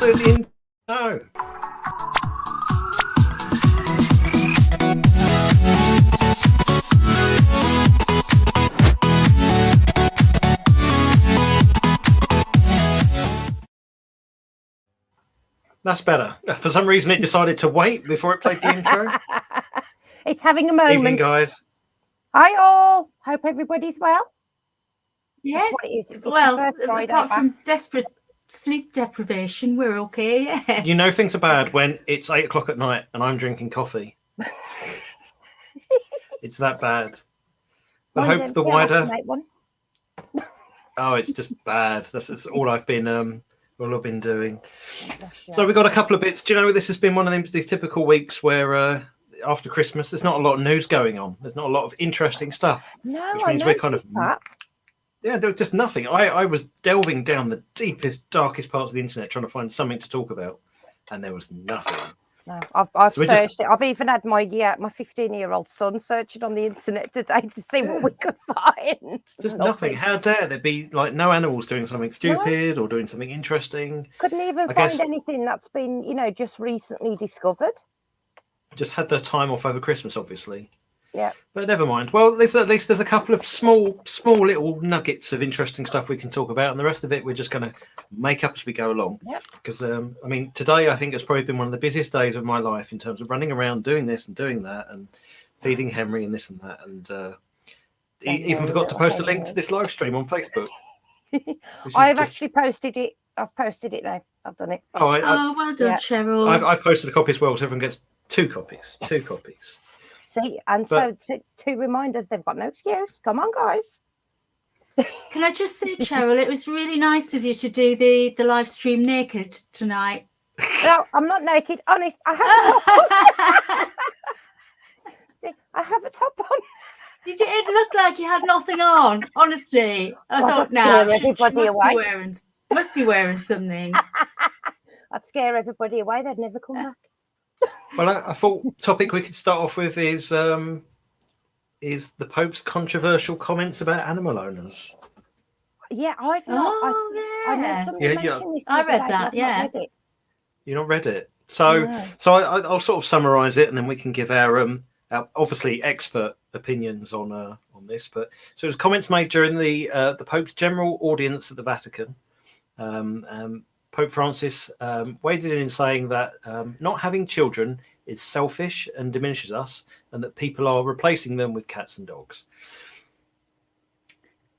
do the intro. No. That's better. For some reason, it decided to wait before it played the intro. It's having a moment. Evening, guys. Hi, all. Hope everybody's well. Yeah. That's what it is. It's well, the first Friday apart back. from desperate sleep deprivation, we're okay. Yeah. You know things are bad when it's 8 o'clock at night and I'm drinking coffee. It's that bad. But I hope the wider. Oh, it's just bad. That's all I've been. All I've been doing. So we've got a couple of bits. Do you know this has been one of these typical weeks where after Christmas there's not a lot of news going on. There's not a lot of interesting stuff. No, which means we're kind of that. Yeah, there was just nothing. I was delving down the deepest, darkest parts of the internet trying to find something to talk about, and there was nothing. No, I've searched it. I've even had my 15-year-old son searching on the internet today to see what we could find. Just nothing. How dare there be like no animals doing something stupid or doing something interesting? Couldn't even find anything that's been, just recently discovered. Just had their time off over Christmas, obviously. Yeah. But never mind. Well, at least there's a couple of small little nuggets of interesting stuff we can talk about, and the rest of it we're just going to make up as we go along. Yeah. Because today I think it's probably been one of the busiest days of my life in terms of running around doing this and doing that and feeding Henry and this and that, and even forgot to post a link to this live stream on Facebook. I've actually posted it. I've posted it now. I've done it. Oh, well done, Cheryl. I posted a copy as well, so everyone gets 2 copies. 2 copies. See, and so 2 reminders, they've got no excuse. Come on, guys. Can I just say, Cheryl, it was really nice of you to do the live stream naked tonight. No, I'm not naked. Honest, I have a top on. See, I have a top on. It looked like you had nothing on. Honestly, I thought, must be wearing something. I'd scare everybody away. They'd never come back. Well, I thought the topic we could start off with is the Pope's controversial comments about animal owners. Yeah, I've not. I know somebody mentioned this. I read that. Yeah, you not read it. So I'll sort of summarise it, and then we can give our obviously expert opinions on this. But so it was comments made during the Pope's general audience at the Vatican. Pope Francis waded in saying that not having children is selfish and diminishes us, and that people are replacing them with cats and dogs.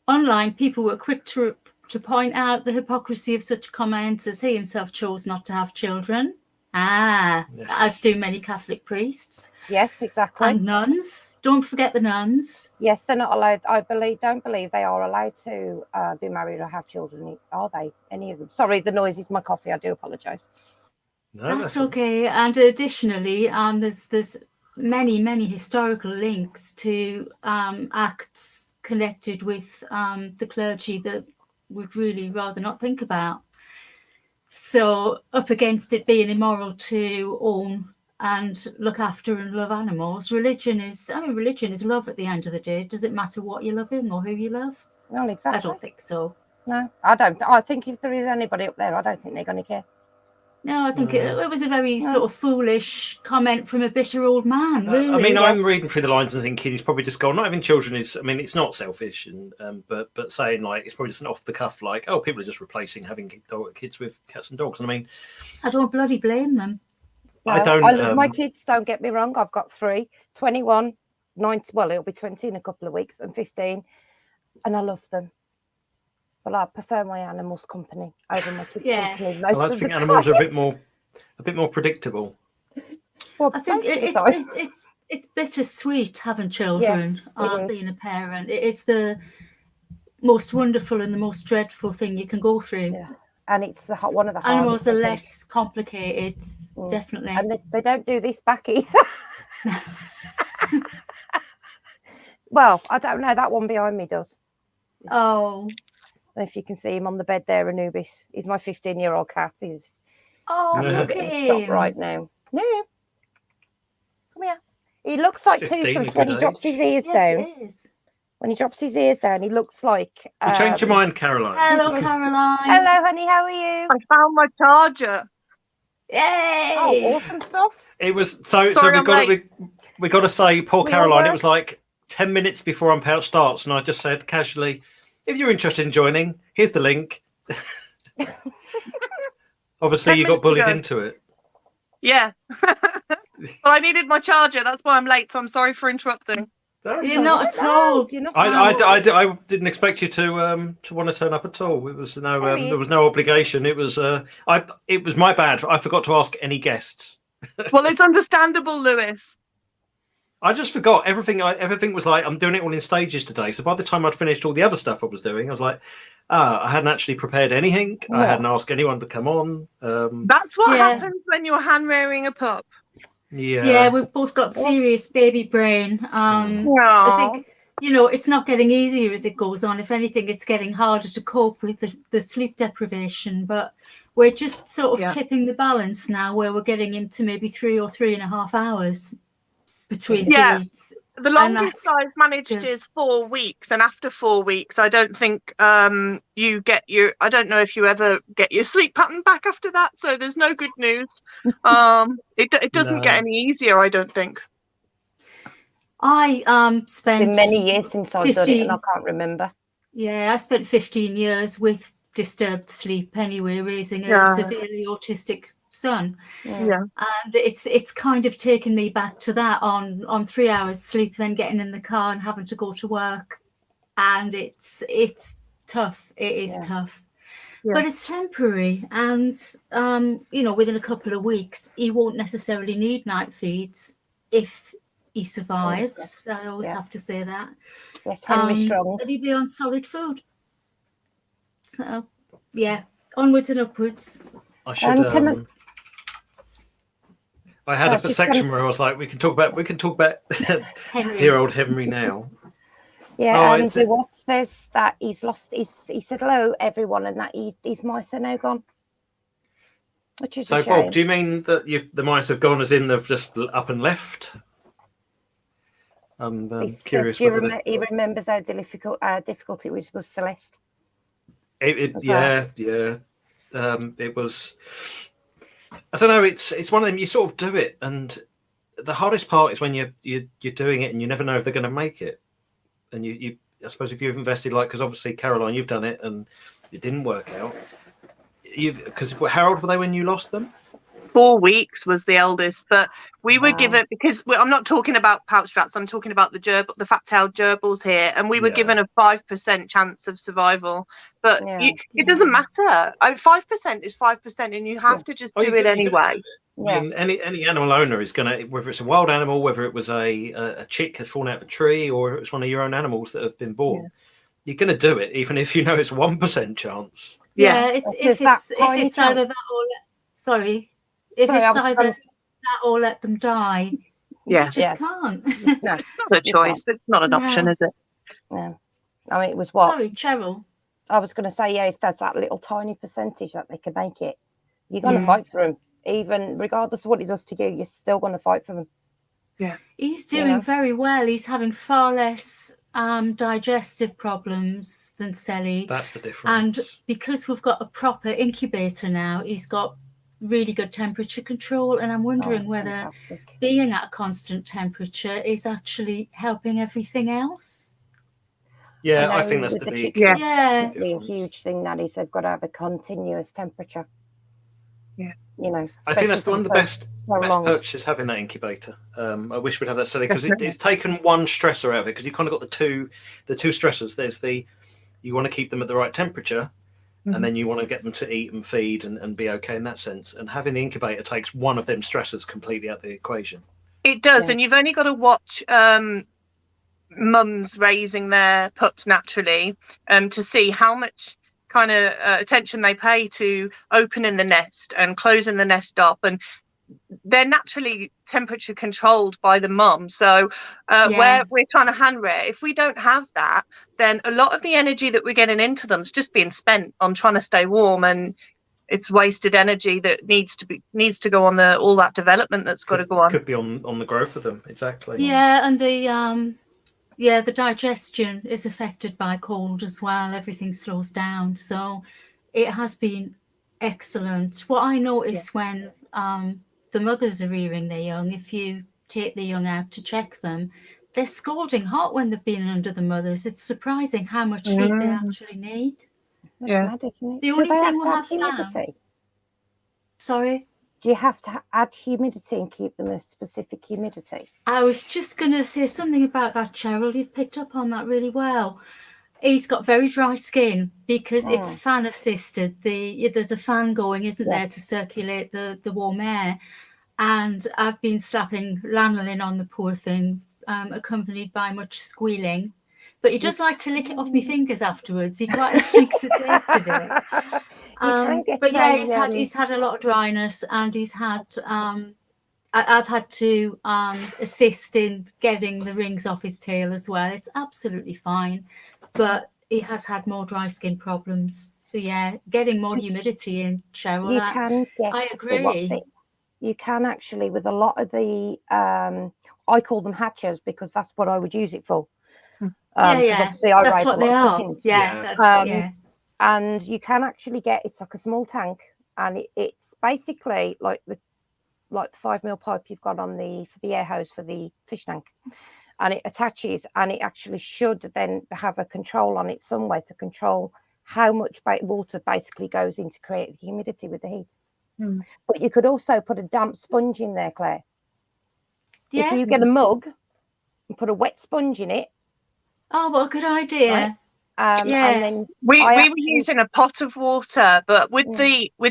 Online, people were quick to point out the hypocrisy of such comments, as he himself chose not to have children. Yes. As do many Catholic priests. Yes, exactly. And nuns. Don't forget the nuns. Yes, they're not allowed. Don't believe they are allowed to be married or have children. Are they? Any of them? Sorry, the noise is my coffee. I do apologise. No, that's okay. And additionally, there's many historical links to acts connected with the clergy that we'd really rather not think about. So up against it being immoral to own and look after and love animals, religion is love at the end of the day. Does it matter what you're loving or who you love? No, exactly. I don't think so. No, I don't. I think if there is anybody up there, I don't think they're going to care. No, I think it was a very sort of foolish comment from a bitter old man, really. I'm reading through the lines and thinking he's probably just gone, not having children is, it's not selfish, and but saying like it's probably just an off the cuff, like, oh, people are just replacing having kids with cats and dogs. And I don't bloody blame them. No, I love my kids, don't get me wrong. I've got 3, 21, 19, well, it'll be 20 in a couple of weeks, and 15, and I love them. But I prefer my animals' company over my kids' company most of the time. Animals are a bit more predictable. Well, I think it's bittersweet having children, being a parent. It is the most wonderful and the most dreadful thing you can go through. Yeah. And it's one of the hardest. Animals are less complicated, definitely. And they don't do this back either. Well, I don't know. That one behind me does. Oh. If you can see him on the bed there, Anubis. He's my 15-year-old cat. Look at him. Stop right now. No. Come here. He looks like Toothless when he drops his ears down. It is. When he drops his ears down, he looks like... You changed your mind, Caroline. Hello, Caroline. Hello, honey. How are you? I found my charger. Yay! Oh, awesome stuff. It was so Sorry, we got to say, poor We Caroline. all It was like 10 minutes before Unpouch starts, and I just said casually, "If you're interested in joining, here's the link." Obviously, 10 you got minutes bullied ago. into it. Yeah. Well, I needed my charger. That's why I'm late. So I'm sorry for interrupting. You're not at all. You're not I didn't expect you to want to turn up at all. It was no There he there is. was no obligation. It was it was my bad. I forgot to ask any guests. Well, it's understandable, Lewis. I just forgot everything. Everything was like I'm doing it all in stages today. So by the time I'd finished all the other stuff I was doing, I was like, I hadn't actually prepared anything. I Yeah. hadn't asked anyone to come on. That's what Yeah. happens when you're hand rearing a pup. Yeah, we've both got serious baby brain. I think, it's not getting easier as it goes on. If anything, it's getting harder to cope with the sleep deprivation. But we're just sort of tipping the balance now, where we're getting into maybe 3 or 3.5 hours between feeds. The longest I've managed is 4 weeks, and after 4 weeks, I don't think you get I don't know if you ever get your sleep pattern back after that. So there's no good news. It doesn't get any easier, I don't think. I spent been many years since I've done it, and I can't remember. Yeah, I spent 15 years with disturbed sleep anyway, raising a severely autistic son. Yeah. And it's kind of taken me back to that on 3 hours sleep, then getting in the car and having to go to work. And it's tough. It is tough. Yeah. But it's temporary. And within a couple of weeks, he won't necessarily need night feeds if he survives. I always have to say that. Yes, Henry strong. But he'd be on solid food. So onwards and upwards. I should I had a section where I was like, we can talk about dear old Henry now. Yeah, and the what says that he's lost. He said hello everyone, and that his mice are now gone. Which is so. Bob, do you mean that the mice have gone, as in they've just up and left? I'm curious. He remembers how difficult it was with Celeste. It was. I don't know. It's one of them. You sort of do it, and the hardest part is when you're doing it and you never know if they're going to make it. And you I suppose if you've invested, because obviously Caroline, you've done it and it didn't work out. Because how old were they when you lost them? 4 weeks was the eldest, but we were given, because I'm not talking about pouch rats, I'm talking about the fat-tailed gerbils here, and we were given a 5% chance of survival. But it doesn't matter. 5% is 5%, and you have to just do it anyway. I mean, any animal owner is going to, whether it's a wild animal, whether it was a chick had fallen out of a tree, or it's one of your own animals that have been born, you're going to do it, even if you know it's 1% chance. If it's either that or sorry. If it's either that or let them die, you just can't. No, it's not a choice. It's not an option, is it? No. I mean, it was what? Sorry, Cheryl. I was going to say, if there's that little tiny percentage that they can make it, you're going to fight for them. Even regardless of what it does to you, you're still going to fight for them. Yeah. He's doing very well. He's having far less digestive problems than Sally. That's the difference. And because we've got a proper incubator now, he's got really good temperature control, and I'm wondering whether being at a constant temperature is actually helping everything else. Yeah, I think that's the big a huge thing that is they've got to have a continuous temperature. Yeah, I think that's one of the best perches, having that incubator. I wish we'd have that study, because it's taken one stressor out of it, because you've kind of got the two stressors. There's you want to keep them at the right temperature, and then you want to get them to eat and feed and be okay in that sense. And having the incubator takes one of them stressors completely out of the equation. It does, and you've only got to watch mums raising their pups naturally to see how much kind of attention they pay to opening the nest and closing the nest up, and they're naturally temperature controlled by the mum. So where we're trying to hand rear, if we don't have that, then a lot of the energy that we're getting into them is just being spent on trying to stay warm, and it's wasted energy that needs to go on all that development that's got to go on. Could be on the growth of them, exactly. Yeah, and the digestion is affected by cold as well. Everything slows down, so it has been excellent. What I notice when the mothers are rearing their young, if you take the young out to check them, they're scalding hot when they've been under the mothers. It's surprising how much heat they actually need. That's mad, isn't it? The only Do they thing have to have found, humidity? sorry? Do you have to add humidity and keep them a specific humidity? I was just going to say something about that, Cheryl. You've picked up on that really well. He's got very dry skin because it's fan assisted. There's a fan going, isn't there, to circulate the warm air. And I've been slapping lanolin on the poor thing, accompanied by much squealing. But he does like to lick it off my fingers afterwards. He quite likes the taste of it. But yeah, he's had a lot of dryness, and he's had I've had to assist in getting the rings off his tail as well. It's absolutely fine, but he has had more dry skin problems. So yeah, getting more humidity in, Cheryl. I agree. You can actually, with a lot of the, I call them hatchers because that's what I would use it for. Obviously I that's what they are. And you can actually get, it's like a small tank, and it's basically like the 5 mil pipe you've got on for the air hose for the fish tank, and it attaches, and it actually should then have a control on it somewhere to control how much water basically goes in to create the humidity with the heat. But you could also put a damp sponge in there, Claire. If you get a mug and put a wet sponge in it. Oh, what a good idea. Right? And then we were using a pot of water, but with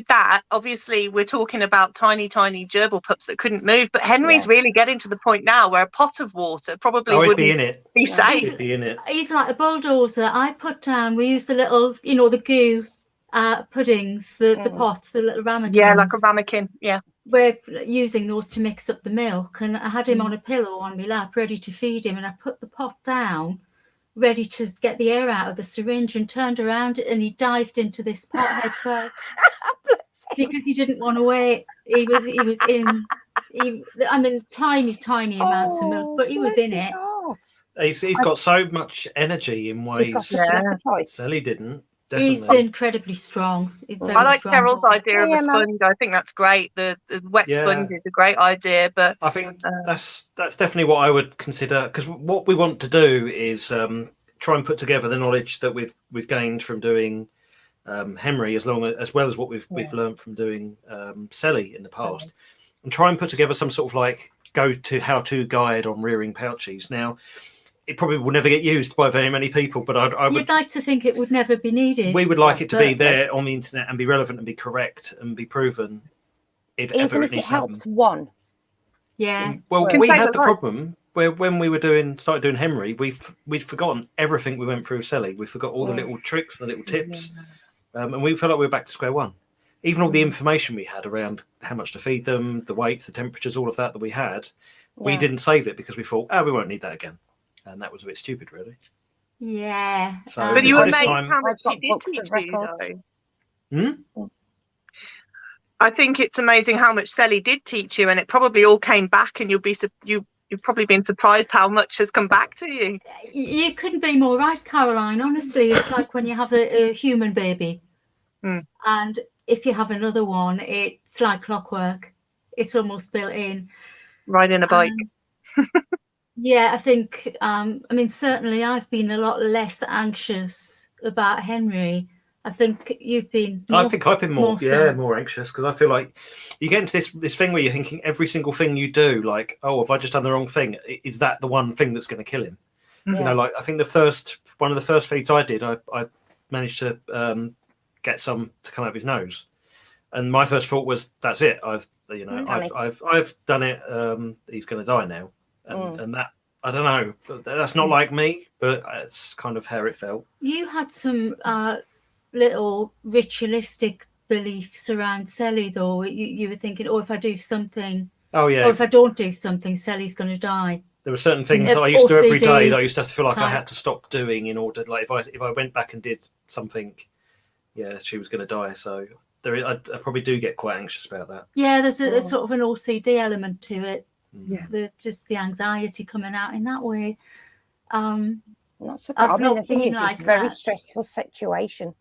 that, obviously we're talking about tiny gerbil pups that couldn't move. But Henry's really getting to the point now where a pot of water probably wouldn't be in it. Be safe. It'd be in it. He's like a bulldozer. I put down. We use the little, the goo puddings, the pots, the little ramekins. Yeah, like a ramekin. Yeah. We're using those to mix up the milk, and I had him on a pillow on my lap, ready to feed him, and I put the pot down, ready to get the air out of the syringe, and turned around, and he dived into this pot head first because he didn't want to wait. He was in. I mean, tiny amounts of milk, but he was in it. He's got so much energy in ways Sally didn't. Definitely. He's incredibly strong. I like Cheryl's idea of a sponge. I think that's great. The wet sponge is a great idea, but I think that's definitely what I would consider, because what we want to do is try and put together the knowledge that we've gained from doing Henry, as well as what we've learned from doing Sally in the past, and try and put together some sort of like go-to how-to guide on rearing Pouchies. Now, it probably will never get used by very many people, but I would. You'd like to think it would never be needed. We would like it to be there on the internet and be relevant and be correct and be proven if ever it needs to happen. Helps one. Yeah. Well, we had the problem where when we were started doing Henry, we'd forgotten everything we went through Sally. We forgot all the little tricks, the little tips, and we felt like we were back to square one. Even all the information we had around how much to feed them, the weights, the temperatures, all of that we had, we didn't save it because we thought, we won't need that again. And that was a bit stupid, really. Yeah. So, but you were amazed how much she did teach you, though. I think it's amazing how much Sally did teach you, and it probably all came back, and you've probably been surprised how much has come back to you. You couldn't be more right, Caroline. Honestly, it's like when you have a human baby, and if you have another one, it's like clockwork. It's almost built in. Riding a bike. Yeah, I think, certainly I've been a lot less anxious about Henry. I think you've been I think I've been more anxious, because I feel like you get into this thing where you're thinking every single thing you do, like, have I just done the wrong thing? Is that the one thing that's going to kill him? Yeah. Like, I think one of the first feeds I did, I managed to get some to come out of his nose. And my first thought was, that's it. I've done it. He's going to die now. And that, I don't know, that's not like me, but it's kind of how it felt. You had some little ritualistic beliefs around Sally, though. You were thinking, if I do something, or if I don't do something, Sally's going to die. There were certain things that I used to do every day that I used to feel like I had to stop doing in order, like if I went back and did something, she was going to die. So I probably do get quite anxious about that. Yeah, there's a sort of an OCD element to it. Yeah, just the anxiety coming out in that way. Not surprised. I mean, the thing is, it's a very stressful situation.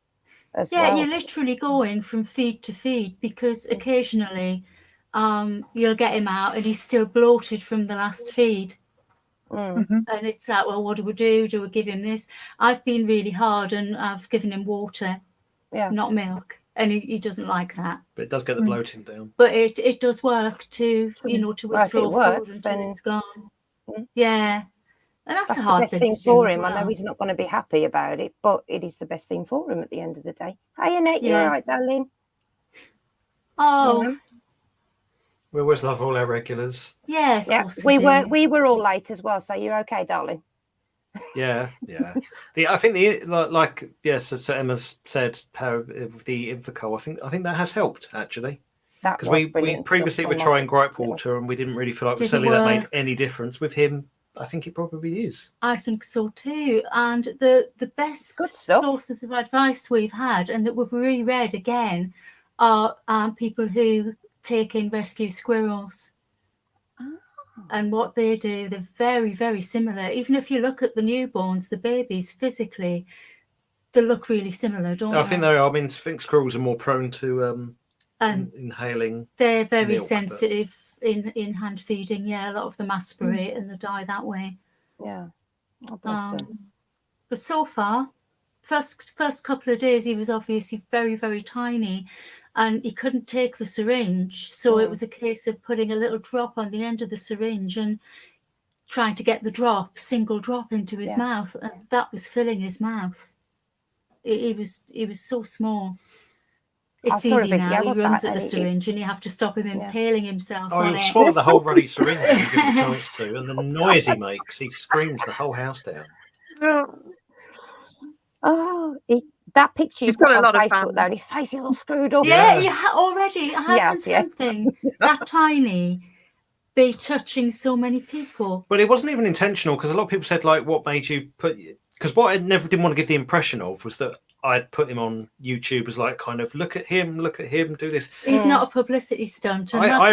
as Yeah, well. you're literally going from feed to feed, because occasionally you'll get him out and he's still bloated from the last feed. And it's like, well, what do we do? Do we give him this? I've been really hard and I've given him water, not milk, and he doesn't like that. But it does get the bloating down. But it does work to, you know, to withdraw food until it's gone. Yeah. And that's a hard the best thing for him. well. I know he's not going to be happy about it, but it is the best thing for him at the end of the day. Hey, Annette, you all right, darling? Oh, we always love all our regulars. yeah, of course we were all late as well, so you're okay, darling. Yeah. I think so Emma's said how the Infoco. I think that has helped actually, because we previously were trying gripe water and we didn't really feel like that made any difference. With him, I think it probably is. I think so too. And the best sources of advice we've had and that we've reread again are people who take in rescue squirrels. And what they do, they're very, very similar. Even if you look at the newborns, the babies, physically, they look really similar, don't they? I think they are. I mean, Sphinx squirrels are more prone to inhaling. They're very sensitive in hand feeding. Yeah, a lot of them aspirate and they die that way. Yeah. But so far, first couple of days, he was obviously very, very tiny. And he couldn't take the syringe, so it was a case of putting a little drop on the end of the syringe and trying to get the single drop into his mouth, and that was filling his mouth. He was so small. It's easy now. He runs at the syringe, and you have to stop him impaling himself on it. Swallow the whole ruddy syringe if you give him a chance to, and the noise he makes, he screams the whole house down. That picture you've got on Facebook, though, his face is all screwed up. Yeah, already. How can something that tiny be touching so many people? But it wasn't even intentional, because a lot of people said, like, what made you put... Because what I never didn't want to give the impression of was that I'd put him on YouTube as, like, kind of, look at him, do this. He's not a publicity stunt, and I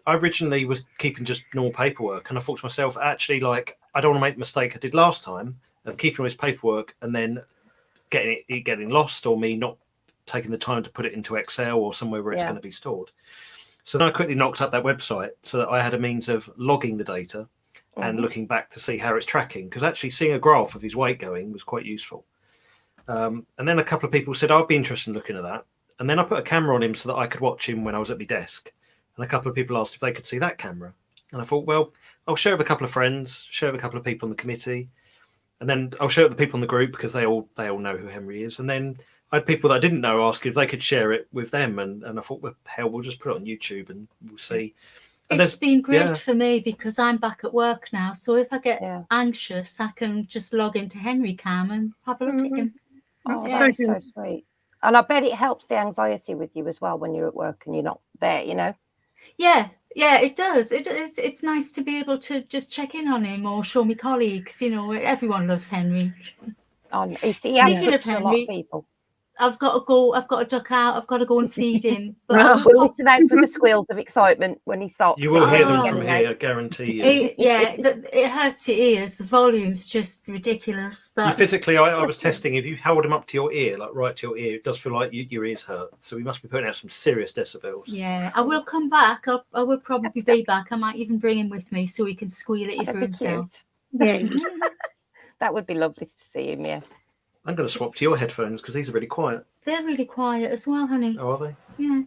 originally was keeping just normal paperwork, and I thought to myself, actually, like, I don't want to make the mistake I did last time of keeping all his paperwork and then getting lost, or me not taking the time to put it into Excel or somewhere where it's going to be stored. So then I quickly knocked up that website so that I had a means of logging the data and looking back to see how it's tracking, because actually seeing a graph of his weight going was quite useful. And then a couple of people said, I'd be interested in looking at that. And then I put a camera on him so that I could watch him when I was at my desk. And a couple of people asked if they could see that camera. And I thought, well, I'll share with a couple of friends, share with a couple of people on the committee. And then I'll show it to the people in the group, because they all know who Henry is. And then I had people that I didn't know ask if they could share it with them. And I thought, well, hell, we'll just put it on YouTube and we'll see. And it's been great for me, because I'm back at work now. So if I get anxious, I can just log into Henry Cam and have a look at him. Oh, that's so sweet. And I bet it helps the anxiety with you as well when you're at work and you're not there, you know? Yeah, it does. It's nice to be able to just check in on him or show me colleagues. You know, everyone loves Henry. Speaking of Henry, a lot of people. I've got to duck out. I've got to go and feed him. But we'll listen out for the squeals of excitement when he starts. You will hear them from here, I guarantee you. It hurts your ears. The volume's just ridiculous. But physically, I was testing. If you hold him up to your ear, like right to your ear, it does feel like your ears hurt. So we must be putting out some serious decibels. Yeah, I will come back. I will probably be back. I might even bring him with me so he can squeal at you for himself. Yeah. That would be lovely to see him, yes. I'm going to swap to your headphones because these are really quiet. They're really quiet as well, honey. Oh, are they? Yeah.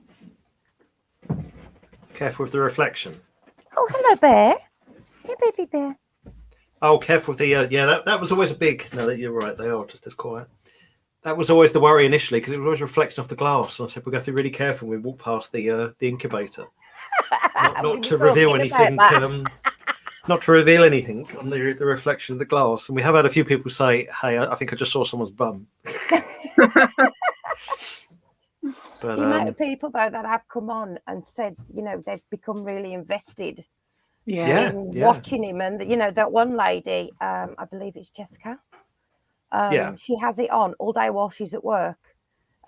Careful with the reflection. Oh, hello, Bear. Hey, baby bear. Oh, careful with the... that was always a big... No, you're right. They are just as quiet. That was always the worry initially, because it was always reflecting off the glass. And I said, we've got to be really careful when we walk past the incubator. Not to reveal anything... Not to reveal anything on the reflection of the glass. And we have had a few people say, hey, I think I just saw someone's bum. But, the amount of people, though, that have come on and said, you know, they've become really invested in watching him. And, you know, that one lady, I believe it's Jessica, she has it on all day while she's at work.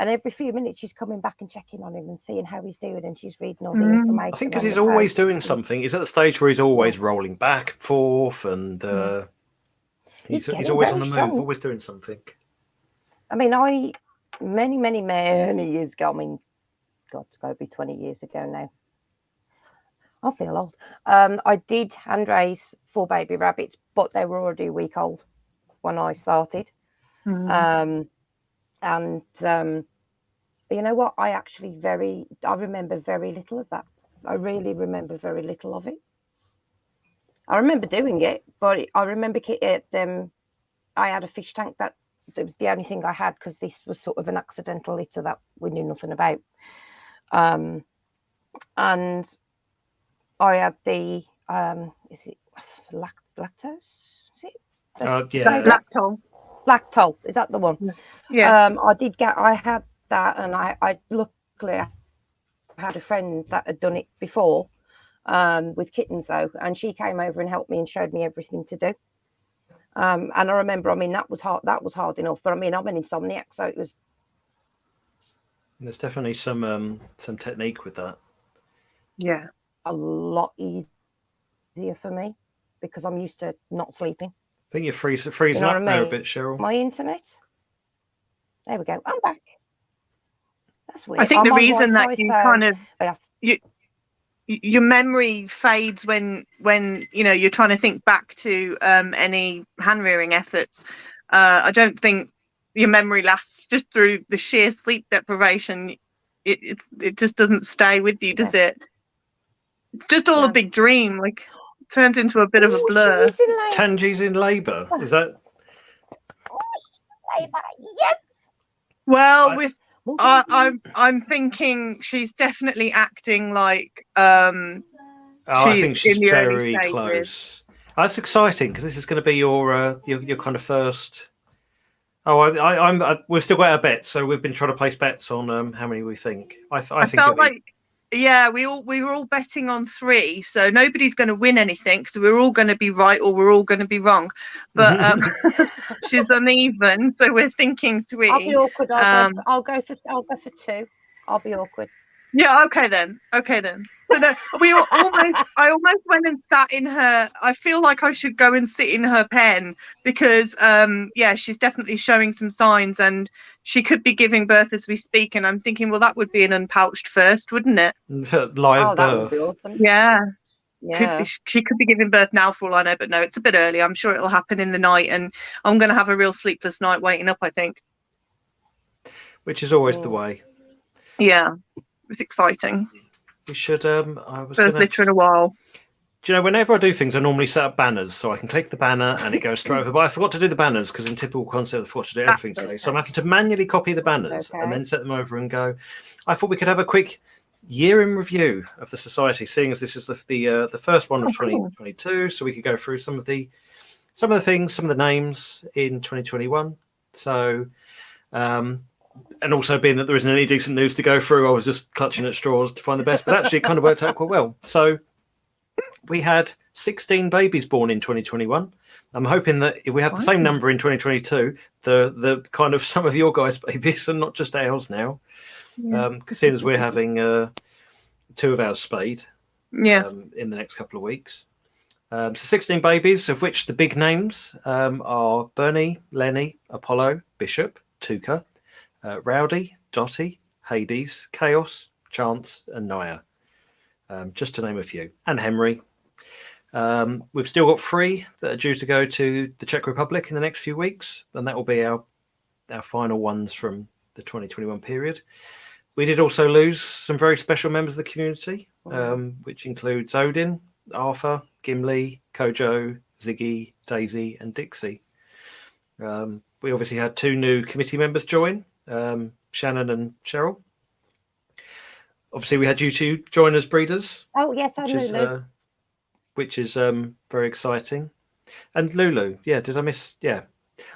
And every few minutes she's coming back and checking on him and seeing how he's doing, and she's reading all the information. I think because he's always doing something. He's at the stage where he's always rolling back and forth, and he's always on the move, always doing something. I mean, many years ago, I mean, God, it's got to be 20 years ago now. I feel old. I did hand raise 4 baby rabbits, but they were already a week old when I started. And you know what? I remember very little of that. I really remember very little of it. I remember doing it, but I remember I had a fish tank that was the only thing I had, because this was sort of an accidental litter that we knew nothing about. And I had the is it lactose? Is it? Yeah. Lactol. Is that the one? Yeah. I had that, and I luckily I had a friend that had done it before, with kittens though, and she came over and helped me and showed me everything to do. And I remember, I mean, that was hard enough, but I mean, I'm an insomniac, so it was. There's definitely some technique with that. Yeah. A lot easier for me because I'm used to not sleeping. I think you're freezing up there a bit, Cheryl. My internet. There we go. I'm back. That's weird. I think the reason that you kind of your memory fades when you're trying to think back to any hand rearing efforts. I don't think your memory lasts just through the sheer sleep deprivation. It just doesn't stay with you, does it? It's just all a big dream. Like, turns into a bit of a blur. Tangi's in labour. Is that? Labour, yes. Well, I'm thinking she's definitely acting like I think she's very close. That's exciting, because this is going to be your kind of first. We've still got our bets, so we've been trying to place bets on how many we think. I think felt like. Yeah, we were all betting on 3, so nobody's going to win anything. So we're all going to be right, or we're all going to be wrong. But she's uneven, so we're thinking 3. I'll be awkward. I'll go for 2. I'll be awkward. Yeah. Okay then. So no, I almost went and sat in her. I feel like I should go and sit in her pen, because she's definitely showing some signs, and she could be giving birth as we speak. And I'm thinking, well, that would be an unpouched first, wouldn't it? Live birth. That would be awesome. Yeah. She could be giving birth now for all I know, but no, it's a bit early. I'm sure it'll happen in the night, and I'm going to have a real sleepless night waiting up, I think. Which is always the way. Yeah, it's exciting. We should. First litter in a while. Do you know, whenever I do things, I normally set up banners, so I can click the banner and it goes straight over. But I forgot to do the banners, because in typical concept, I forgot to do everything today. So I'm having to manually copy the banners and then set them over and go. I thought we could have a quick year in review of the society, seeing as this is the first one of 2022. So we could go through some of the things, some of the names in 2021. So. And also, being that there isn't any decent news to go through, I was just clutching at straws to find the best. But actually, it kind of worked out quite well. So we had 16 babies born in 2021. I'm hoping that if we have the same number in 2022, the kind of some of your guys' babies and not just ours now, because seeing as we're having 2 of ours spayed in the next couple of weeks. So 16 babies, of which the big names are Bernie, Lenny, Apollo, Bishop, Tuka, Rowdy, Dottie, Hades, Chaos, Chance, and Naya, just to name a few, and Henry. We've still got 3 that are due to go to the Czech Republic in the next few weeks, and that will be our final ones from the 2021 period. We did also lose some very special members of the community, which includes Odin, Arthur, Gimli, Kojo, Ziggy, Daisy, and Dixie. We obviously had 2 new committee members join, Shannon and Cheryl. Obviously, we had you 2 join as breeders. Oh yes, I know. Which is very exciting. And Lulu, did I miss? Yeah,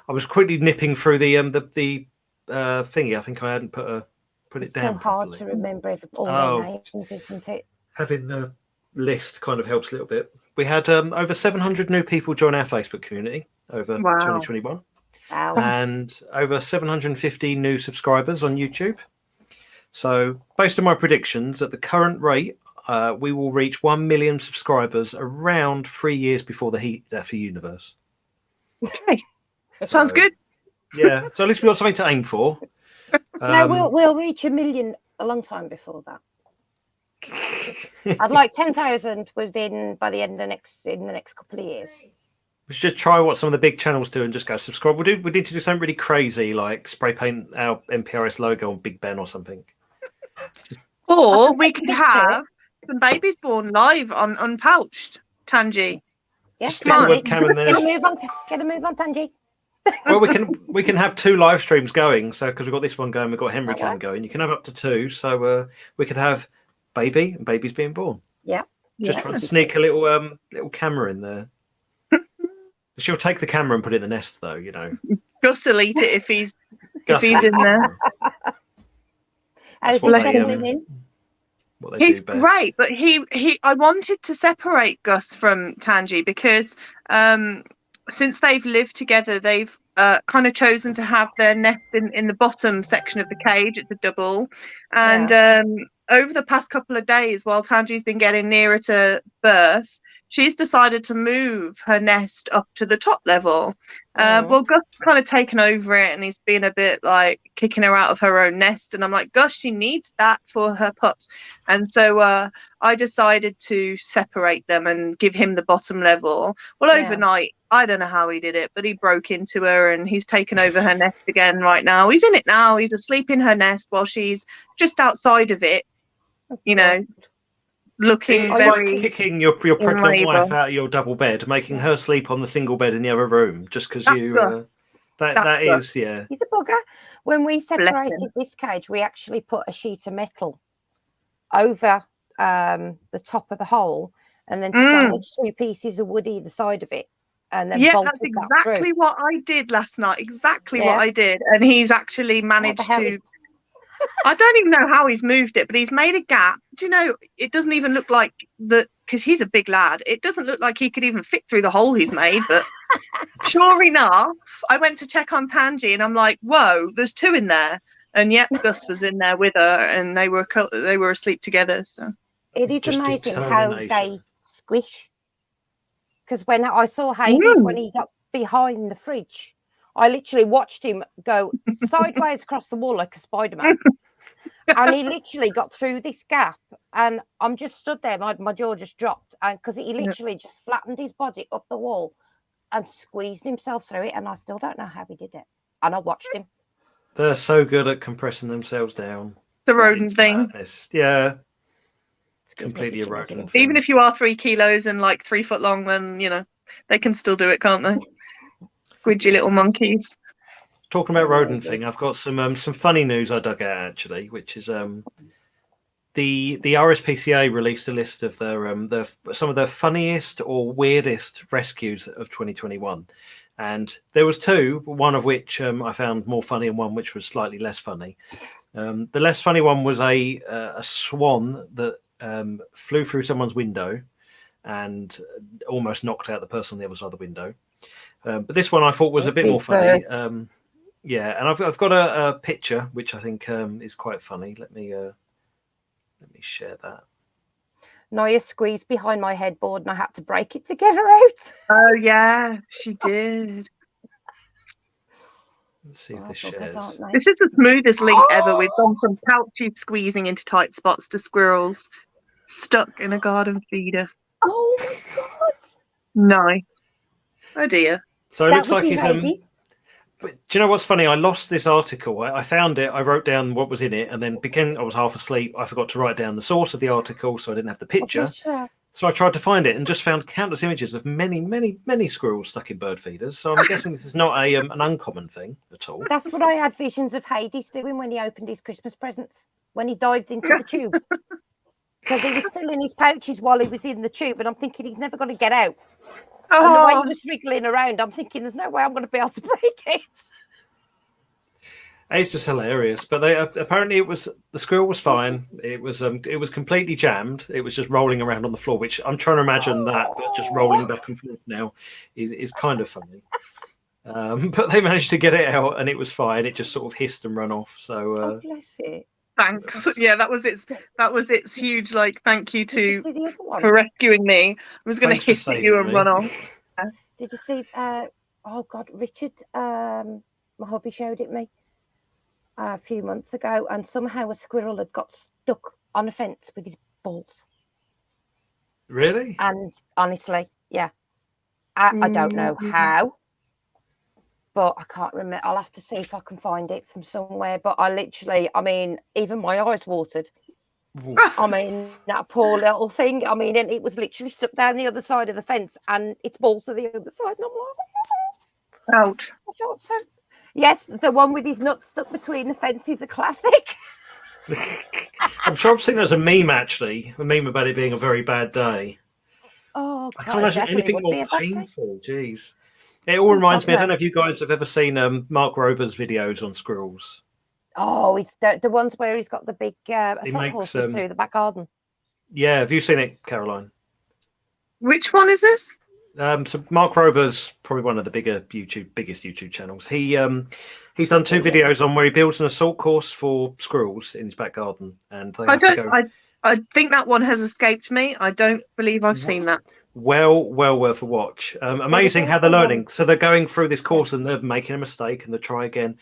I was quickly nipping through the thingy. I think I hadn't put it down. So hard to remember all the names, isn't it? Having the list kind of helps a little bit. We had over 700 new people join our Facebook community over 2021. Wow. And over 750 new subscribers on YouTube. So based on my predictions, at the current rate, we will reach 1 million subscribers around 3 years before the Heat Death Universe. Okay, sounds good. Yeah, so at least we've got something to aim for. No, we'll reach 1 million a long time before that. I'd like 10,000 by the end of in the next couple of years. We should just try what some of the big channels do and just go subscribe. We need to do something really crazy, like spray paint our MPRS logo on Big Ben or something. Or we could have some babies born live on Unpouched, Tangy. Yes, stick a webcam in there. Get a move on, Tangy. Well, we can have 2 live streams going. So because we've got this one going, we've got Henry Cam going. You can have up to 2. So we could have baby and babies being born. Yeah. Just try and sneak a little camera in there. She'll take the camera and put it in the nest, though. You know. Gus will eat it if he's in there. How's he settling in? He's great, but I wanted to separate Gus from Tangy because since they've lived together, they've kind of chosen to have their nest in the bottom section of the cage. It's a double, and over the past couple of days, while Tangy's been getting nearer to birth, she's decided to move her nest up to the top level. Well, Gus kind of taken over it, and he's been a bit like kicking her out of her own nest. And I'm like, Gus, she needs that for her pups. And so I decided to separate them and give him the bottom level. Well, overnight, I don't know how he did it, but he broke into her and he's taken over her nest again right now. He's in it now. He's asleep in her nest while she's just outside of it, you know. Looking it's very like kicking your pregnant wife out of your double bed, making her sleep on the single bed in the other room, just because you. That is, yeah. He's a bugger. When we separated this cage, we actually put a sheet of metal over the top of the hole, and then sandwiched 2 pieces of wood either side of it, and then bolted that's exactly what I did last night. Exactly what I did, and he's actually managed to. I don't even know how he's moved it, but he's made a gap. Do you know, it doesn't even look like because he's a big lad, it doesn't look like he could even fit through the hole he's made. But sure enough, I went to check on Tangy and I'm like, whoa, there's 2 in there. And yet Gus was in there with her and they were asleep together. So it is amazing how they squish. Because when I saw Hades, when he got behind the fridge, I literally watched him go sideways across the wall like a Spider-Man. And he literally got through this gap. And I'm just stood there. My jaw just dropped. And because he literally just flattened his body up the wall and squeezed himself through it. And I still don't know how he did it. And I watched him. They're so good at compressing themselves down. The rodent thing. Madness. Yeah. It's completely a rodent thing. Even if you are 3 kilos and like 3 foot long, then, you know, they can still do it, can't they? Squidgy little monkeys. Talking about rodent thing, I've got some funny news I dug out actually, which is the RSPCA released a list of their some of the funniest or weirdest rescues of 2021, and there was 2, one of which I found more funny and one which was slightly less funny. The less funny one was a swan that flew through someone's window and almost knocked out the person on the other side of the window. But this one I thought was a bit more funny. Yeah, and I've got a picture which I think is quite funny. Let me share that. Naya squeezed behind my headboard and I had to break it to get her out. Oh yeah, she did. Let's see if this shares. This is the smoothest link ever. We've gone from Pouchie squeezing into tight spots to squirrels stuck in a garden feeder. Oh my god! Nice. Oh dear. So it looks like he's but do you know what's funny? I lost this article. I found it. I wrote down what was in it, and then I was half asleep. I forgot to write down the source of the article, so I didn't have the picture. So I tried to find it and just found countless images of many, many, many squirrels stuck in bird feeders. So I'm guessing this is not an uncommon thing at all. That's what I had visions of Hades doing when he opened his Christmas presents, when he dived into the tube. Because he was filling his pouches while he was in the tube, and I'm thinking he's never going to get out. And the way he was wriggling around, I'm thinking there's no way I'm going to be able to break it. It's just hilarious. But apparently the squirrel was fine. It was completely jammed. It was just rolling around on the floor, which I'm trying to imagine that, but just rolling back and forth now is kind of funny. But they managed to get it out and it was fine. It just sort of hissed and run off. So bless it. Thanks. Yeah, that was its huge thank you for rescuing me. I was going to hiss at you and run off. Did you see? Oh God, Richard. My hubby showed it me a few months ago, and somehow a squirrel had got stuck on a fence with his balls. Really? And honestly, yeah, I don't know how, but I can't remember. I'll have to see if I can find it from somewhere. But I mean, even my eyes watered. I mean, that poor little thing. I mean, it was literally stuck down the other side of the fence, and its balls are the other side. And I'm like, ouch. I felt so. Yes, the one with his nuts stuck between the fence is a classic. I'm sure I've seen there's a meme actually, a meme about it being a very bad day. Oh, I can't imagine anything more painful. Jeez. It all Oh, reminds God, me, I no. don't know if you guys have ever seen Mark Rober's videos on squirrels. Oh, it's the ones where he's got the big assault makes, horses through the back garden. Yeah, have you seen it, Caroline? Which one is this? So Mark Rober's probably one of the biggest YouTube channels. He's done 2 videos on where he builds an assault course for squirrels in his back garden, and they I think that one has escaped me. I don't believe I've seen that. Well worth a watch. Amazing how they're learning. So they're going through this course and they're making a mistake and they try again.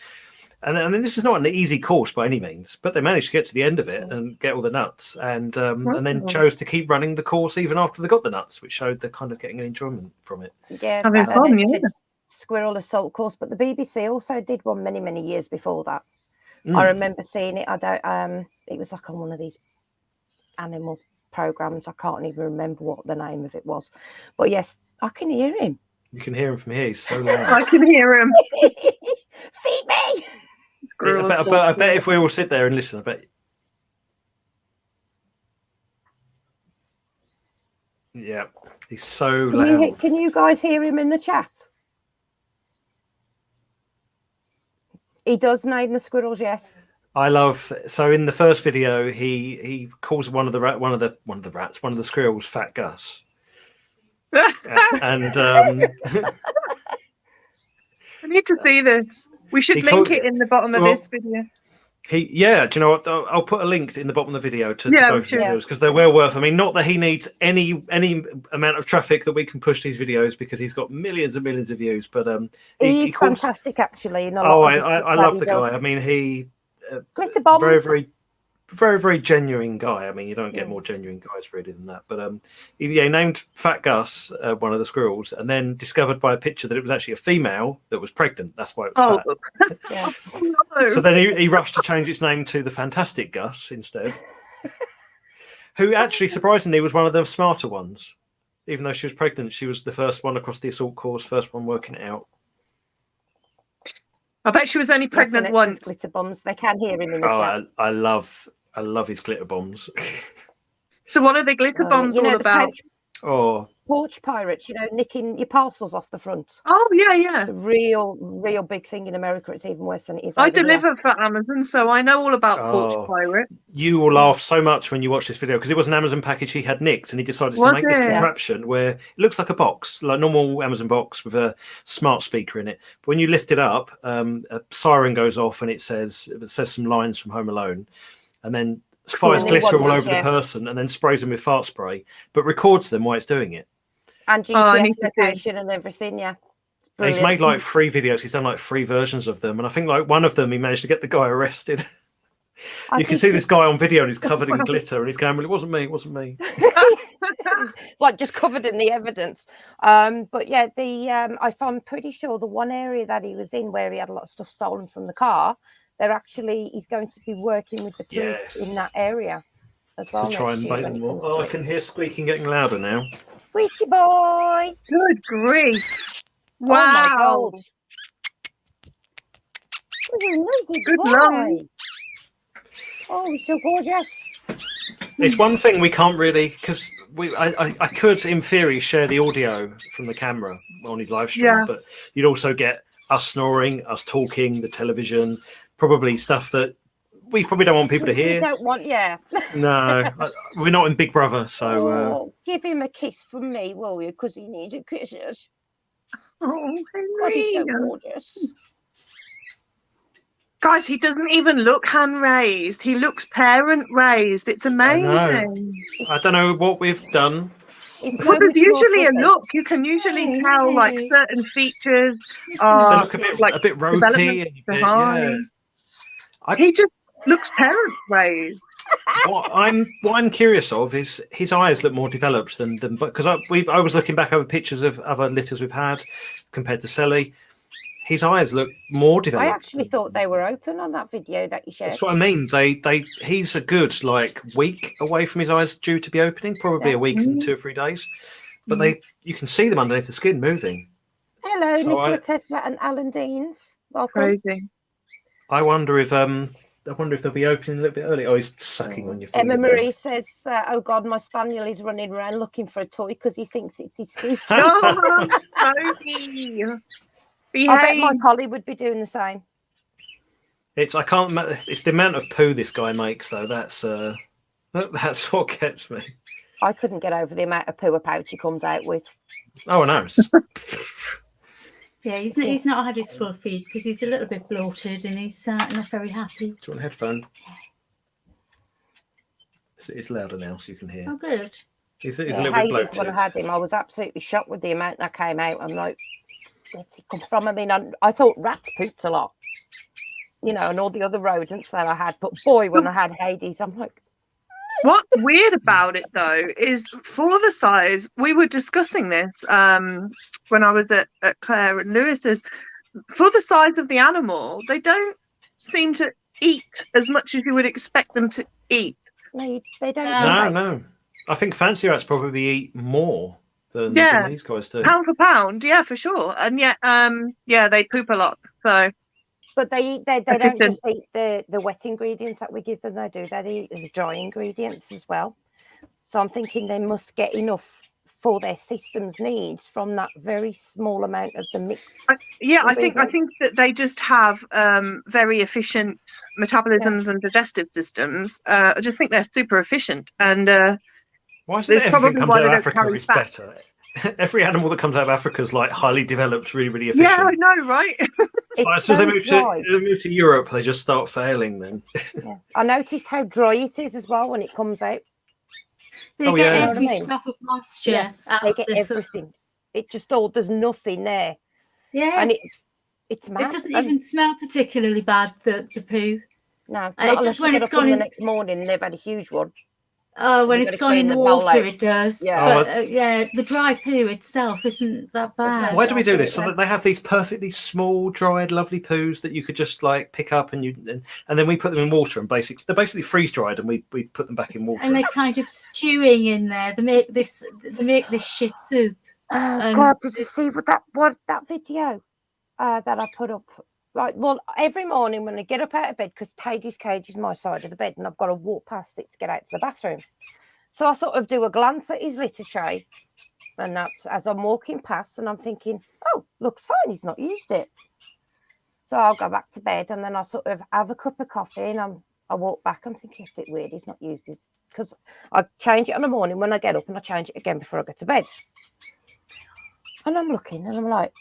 And I mean, this is not an easy course by any means, but they managed to get to the end of it and get all the nuts, and then chose to keep running the course even after they got the nuts, which showed they're kind of getting an enjoyment from it. Yeah, having fun, yeah. Squirrel assault course, but the BBC also did one many years before that. I remember seeing it. It was like on one of these animal programs. I can't even remember what the name of it was, but yes, I can hear him. You can hear him from here. He's so loud. I can hear him. Feed me. I bet if we all sit there and listen, I bet. Yeah, he's so loud. Can you guys hear him in the chat? He does name the squirrels, yes. I love. So in the first video, he calls one of the squirrels Fat Gus, and I need to see this. We should link it in the bottom of this video. Do you know what? I'll put a link in the bottom of the video to both videos because they're well worth. I mean, not that he needs any amount of traffic that we can push these videos because he's got millions and millions of views. But he's fantastic, actually. I love the guy. I mean, he glitter bombs. Very genuine guy. I mean, you don't get more genuine guys really than that. But he named Fat Gus one of the squirrels, and then discovered by a picture that it was actually a female that was pregnant. That's why it was fat. No. So then he rushed to change its name to the Fantastic Gus instead, who actually surprisingly was one of the smarter ones. Even though she was pregnant, she was the first one across the assault course, first one working it out. I bet she was only pregnant once. Glitter bombs. They can hear him in the chat. I love his glitter bombs. So what are the glitter bombs all about? Porch pirates, nicking your parcels off the front. Oh yeah. It's a real big thing in America. It's even worse than it is. I deliver for Amazon, so I know all about porch pirate. You will laugh so much when you watch this video because it was an Amazon package he had nicked, and he decided to make this contraption where it looks like a box, like normal Amazon box with a smart speaker in it. But when you lift it up, a siren goes off, and it says some lines from Home Alone, and then fires glitter all over the person, and then sprays them with fart spray, but records them while it's doing it. And GPS location and everything, He's made like 3 videos. He's done like 3 versions of them, and I think like one of them he managed to get the guy arrested. You can see this guy on video, and he's covered in glitter, and he's going, "Well, it wasn't me." It's like just covered in the evidence. But yeah, I'm pretty sure the one area that he was in where he had a lot of stuff stolen from the car, he's going to be working with the police in that area as well. To try and make them more. Oh, I can hear squeaking getting louder now. Squeaky boy! Good grief! Wow! Oh Good boy. Oh, he's so gorgeous. It's one thing we can't really, because I could in theory share the audio from the camera on his live stream, but you'd also get us snoring, us talking, the television, probably stuff that we probably don't want people to hear. We don't want, No, we're not in Big Brother, so give him a kiss from me, will you? Because he needs a kisses. Oh, God, he's so gorgeous. Guys, he doesn't even look hand raised. He looks parent raised. It's amazing. I don't know what we've done. Well, there's usually a look. You can usually tell like certain features are they look a bit ropey and behind. He just looks parent raised. What I'm curious of is his eyes look more developed than because I was looking back over pictures of other litters we've had compared to Selly. His eyes look more developed. I actually thought they were open on that video that you shared. That's what I mean. He's a good week away from his eyes due to be opening, probably a week and 2 or 3 days. But you can see them underneath the skin moving. Hello, Nikola Tesla and Alan Deans. Welcome. Crazy. I wonder if they'll be opening a little bit early. Oh, he's sucking on your finger. Emma Marie says, "Oh God, my spaniel is running around looking for a toy because he thinks it's his scooter." Oh, Toby. I bet my collie would be doing the same. It's the amount of poo this guy makes though. That's what gets me. I couldn't get over the amount of poo a Pouchie comes out with. Oh no. Yeah, he's not had his full feed because he's a little bit bloated and he's not very happy. Do you want a headphone? It's louder now, so you can hear. Oh, good. He's a little bit bloated. When I had him, I was absolutely shocked with the amount that came out. I'm like, where's it come from? I mean, I thought rats pooped a lot, and all the other rodents that I had. But boy, when I had Hades, I'm like. What's weird about it though is for the size, we were discussing this when I was at Claire and Lewis's. For the size of the animal, they don't seem to eat as much as you would expect them to eat. No, they don't. No. I think fancy rats probably eat more than these guys do. Pound for pound, yeah, for sure. And yet, they poop a lot. So. But they don't just eat the wet ingredients that we give them, they eat the dry ingredients as well. So I'm thinking they must get enough for their system's needs from that very small amount of the mix. I think that they just have very efficient metabolisms and digestive systems. I just think they're super efficient, and why is it everything comes out of Africa is better? Every animal that comes out of Africa is highly developed, really, really efficient. Yeah, I know, right? As soon as they move to Europe, they just start failing then. Yeah. I noticed how dry it is as well when it comes out. They get every scrap of moisture. Yeah, they get everything. It just there's nothing there. Yeah. And it's mad. It doesn't even smell particularly bad, the poo. No, it just when it's gone in the next morning and they've had a huge one. Oh, when it's gone in the water, it does. Yeah. But the dry poo itself isn't that bad. Why do we do this? So that they have these perfectly small, dried, lovely poos that you could just pick up and then we put them in water and they're basically freeze dried and we put them back in water. And they're kind of stewing in there. They make this shit soup. Oh God! Did you see that video that I put up? Right, well, every morning when I get up out of bed, because Tady's cage is my side of the bed and I've got to walk past it to get out to the bathroom. So I sort of do a glance at his litter tray and that's as I'm walking past and I'm thinking, oh, looks fine, he's not used it. So I'll go back to bed and then I sort of have a cup of coffee and I walk back. I'm thinking it's a bit weird, he's not used it. Because I change it in the morning when I get up and I change it again before I go to bed. And I'm looking and I'm like,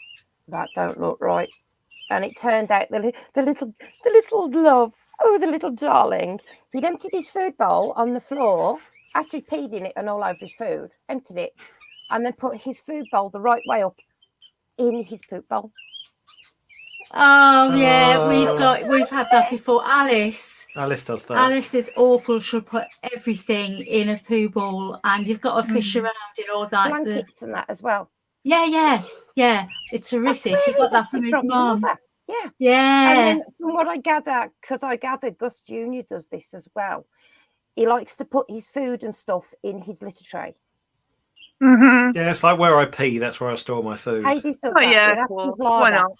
that don't look right. And it turned out the little love, the little darling, he'd emptied his food bowl on the floor, actually peed in it and all over his food, emptied it, and then put his food bowl the right way up in his poop bowl. Oh yeah, we've had that before. Alice does that. Alice is awful. She'll put everything in a poo bowl, and you've got to fish around in all that. Blankets and that as well. Yeah. It's horrific. He got that from his mum. Yeah. And then from what I gather, because I gather Gus Jr. does this as well, he likes to put his food and stuff in his litter tray. Mm-hmm. Yeah, it's like where I pee, that's where I store my food. Hades does that. Yeah, that's cool. his larder. Why not?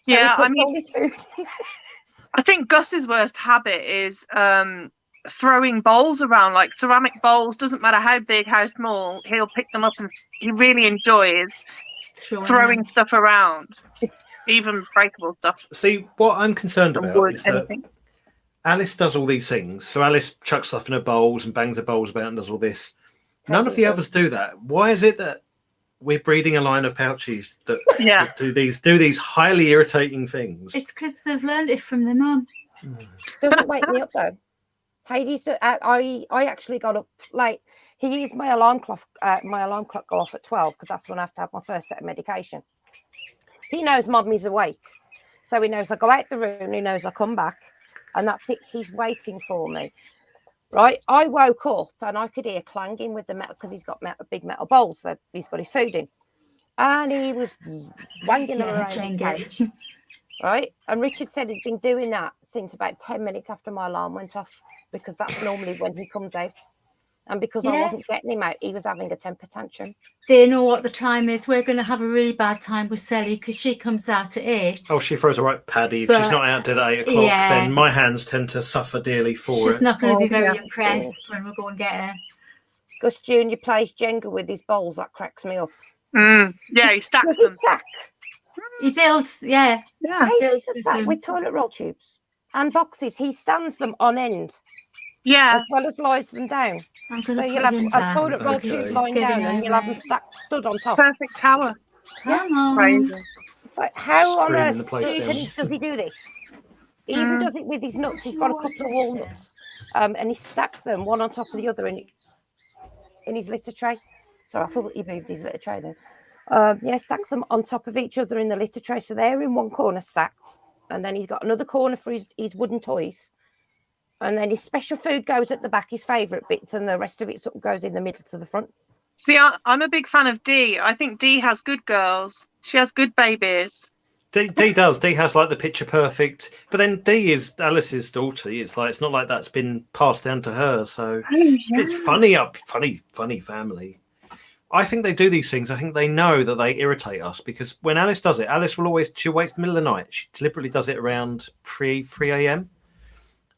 So yeah, I mean, I think Gus's worst habit is throwing bowls around, like ceramic bowls, doesn't matter how big, how small, he'll pick them up and he really enjoys throwing stuff around, even breakable stuff. See, what I'm concerned about is that Alice does all these things. So Alice chucks stuff in her bowls and bangs her bowls about and does all this. None of the others do that. Why is it that we're breeding a line of Pouchies that do these highly irritating things? It's because they've learned it from their mum. Doesn't wake me up though. Hades, I actually got up late. He used my alarm clock go off at 12 because that's when I have to have my first set of medication. He knows Mommy's awake, so he knows I go out the room. He knows I come back, and that's it. He's waiting for me. Right, I woke up and I could hear clanging with the metal because he's got big metal bowls that he's got his food in, and he was wanging them around his couch. Right, and Richard said he'd been doing that since about 10 minutes after my alarm went off because that's normally when he comes out, and because I wasn't getting him out, he was having a temper tantrum. They know what the time is. We're going to have a really bad time with Sally because she comes out at 8. Oh, she throws a right paddy. If she's not out till 8 o'clock, then my hands tend to suffer dearly for it. She's not going to be very impressed when we go and get her. Gus Jr. plays Jenga with his bowls. That cracks me up. Yeah, he stacks them. He builds, He does that with toilet roll tubes and boxes. He stands them on end. Yeah. As well as lies them down. So you'll have a toilet roll tube lying down and you'll have them stood on top. Perfect tower. Crazy. It's like, how on earth does he do this? He even does it with his nuts. He's got a couple of walnuts and he stacked them one on top of the other in his litter tray. So I thought he moved his litter tray then. Stacks them on top of each other in the litter tray. So they're in one corner stacked. And then he's got another corner for his wooden toys. And then his special food goes at the back, his favourite bits, and the rest of it sort of goes in the middle to the front. See, I'm a big fan of Dee. I think Dee has good girls. She has good babies. Dee does. Dee has like the picture perfect. But then Dee is Alice's daughter. It's not like that's been passed down to her. So it's funny family. I think they do these things. I think they know that they irritate us because when Alice does it, she'll wait till the middle of the night. She deliberately does it around 3 a.m.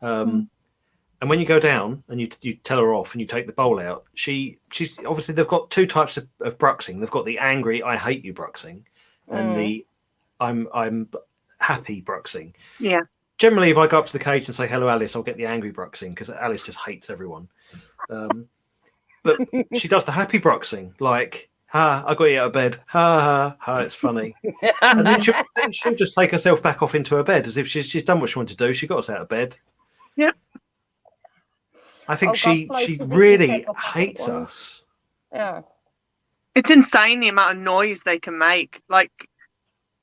And when you go down and you tell her off and you take the bowl out, she's obviously they've got two types of bruxing. They've got the angry, I hate you bruxing, and the I'm happy bruxing. Yeah. Generally, if I go up to the cage and say hello, Alice, I'll get the angry bruxing because Alice just hates everyone. But she does the happy bruxing, like, I got you out of bed. It's funny. And then she'll just take herself back off into her bed as if she's done what she wanted to do. She got us out of bed. Yeah. I think she really hates us. Yeah. It's insane the amount of noise they can make. Like,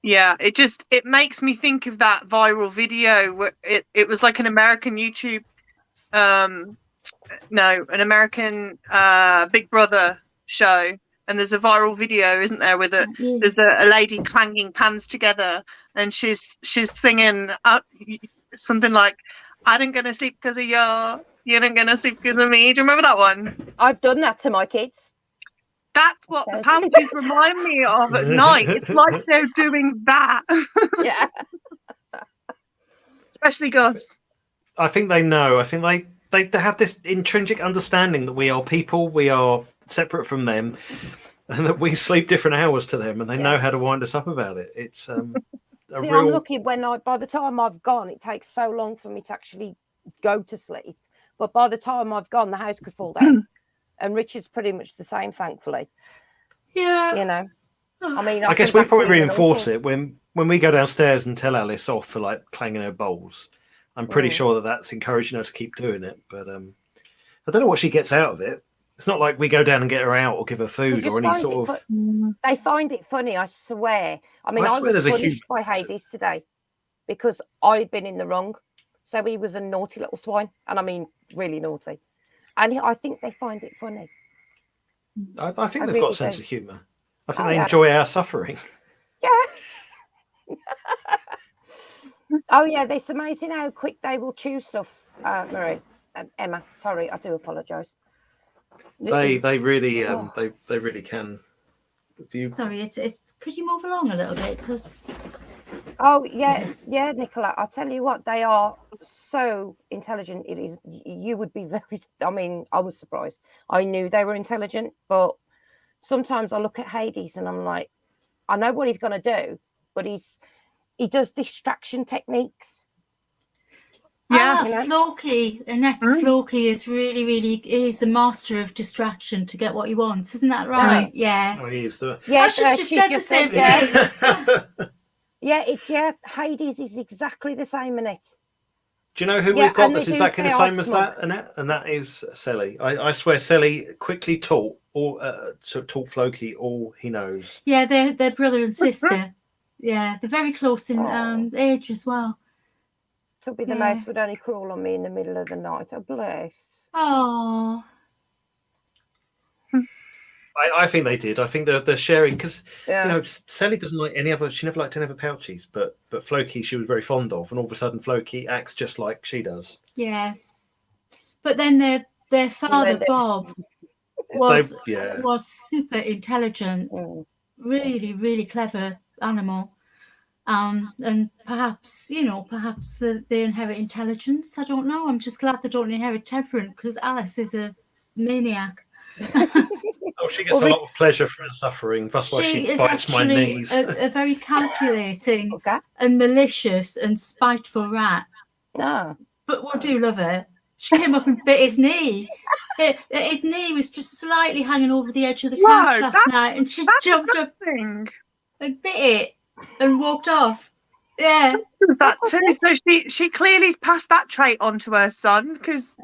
yeah, it makes me think of that viral video where it was like an American YouTube an American Big Brother show, and there's a viral video, isn't there, with there's a lady clanging pans together, and she's singing something like, "I didn't gonna sleep because of you, you didn't gonna sleep because of me." Do you remember that one? I've done that to my kids. That's what the Pouchies remind me of at night. It's like they're doing that. Yeah. Especially Gus. I think they know. I think they have this intrinsic understanding that we are people, we are separate from them, and that we sleep different hours to them, and they know how to wind us up about it. It's I'm lucky by the time I've gone, it takes so long for me to actually go to sleep. But by the time I've gone, the house could fall down. And Richard's pretty much the same, thankfully. Yeah. You know, I mean, I guess we probably reinforce it when we go downstairs and tell Alice off for like clanging her bowls. I'm pretty sure that's encouraging her to keep doing it. But I don't know what she gets out of it. It's not like we go down and get her out or give her food or any sort of. They find it funny, I swear. I mean, I was punished by Hades today because I'd been in the wrong. So he was a naughty little swine, and I mean, really naughty. And I think they find it funny. I think they've got a sense of humour. I think they enjoy our suffering. Yeah. Oh, yeah. It's amazing how quick they will chew stuff, Marie. Emma, sorry, I do apologise. They really they really can. Sorry, it's. Could you move along a little bit? Because. Oh yeah, Nicola. I'll tell you what, they are so intelligent. It is. You would be very. I mean, I was surprised. I knew they were intelligent, but sometimes I look at Hades and I'm like, I know what he's going to do, but he does distraction techniques. Yeah, Floki, Annette's Floki is really is the master of distraction to get what he wants, isn't that right? Yeah. Oh, he is the. Yeah, she just said the same thing. Yeah, Hades is exactly the same, Annette. Do you know who we've got that's exactly the same as that, Annette? And that is Selly. I swear Selly quickly taught Floki all he knows. Yeah, they're brother and sister. Yeah, they're very close in age as well. Tubby the mouse would only crawl on me in the middle of the night. Oh, bless. Oh. I think they did. I think they're sharing because Selly doesn't like any other. She never liked any other Pouchies, but Floki she was very fond of, and all of a sudden Floki acts just like she does. Yeah, but then their father Bob was super intelligent, really clever animal, and perhaps they inherit intelligence. I don't know. I'm just glad they don't inherit temperament because Alice is a maniac. Oh, she gets a lot of pleasure from suffering. That's why she bites my knees. A very calculating and malicious and spiteful rat. No, but we do love her. She came up and bit his knee. His knee was just slightly hanging over the edge of the couch last night, and she jumped up and bit it and walked off. Yeah, that too. So she clearly passed that trait on to her son because.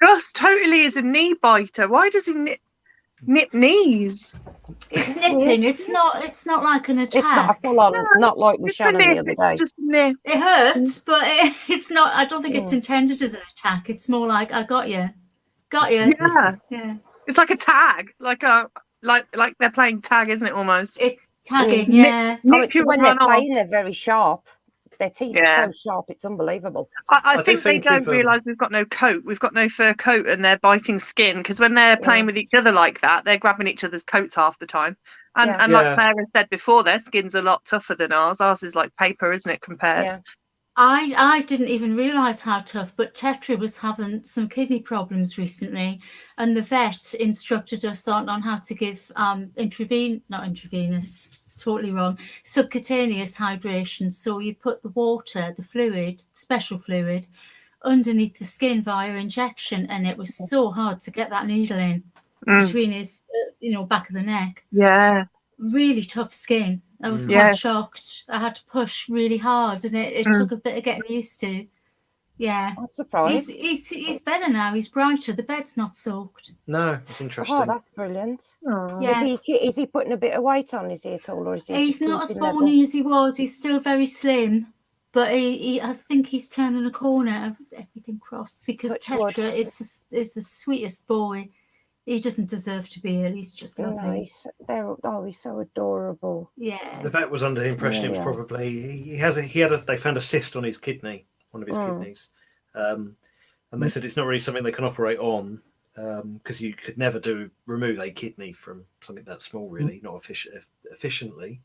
Gus totally is a knee biter. Why does he nip knees? It's nipping. It's not like an attack. It's not full on. Not like with Shannon the other day. Just nip. It hurts, but it's not. I don't think it's intended as an attack. It's more like I got you. Yeah. It's like a tag, like they're playing tag, isn't it? Almost. It's tagging. Yeah. When they're playing, they're very sharp. Their teeth are so sharp, it's unbelievable. I think they don't realise we've got no coat. We've got no fur coat, and they're biting skin because when they're playing with each other like that, they're grabbing each other's coats half the time. And like Claire has said before, their skin's a lot tougher than ours. Ours is like paper, isn't it, compared? Yeah. I didn't even realise how tough, but Tetra was having some kidney problems recently, and the vet instructed us on how to give totally wrong, subcutaneous hydration. So you put the water, the fluid, special fluid, underneath the skin via injection, and it was so hard to get that needle in between his, back of the neck. Yeah. Really tough skin. I was quite shocked. I had to push really hard, and it took a bit of getting used to. Yeah. I'm surprised. He's better now. He's brighter. The bed's not soaked. No, it's interesting. Oh, that's brilliant. Yeah. Is he putting a bit of weight on? Is he at all, or is he? He's not as bony as he was. He's still very slim, but I think he's turning a corner. Everything crossed because Tetra is the sweetest boy. He doesn't deserve to be ill. He's just lovely. He's so adorable. Yeah. The vet was under the impression it was probably they found a cyst on his kidney, one of his kidneys, and they said it's not really something they can operate on because you could never remove a kidney from something that small, really, not efficiently.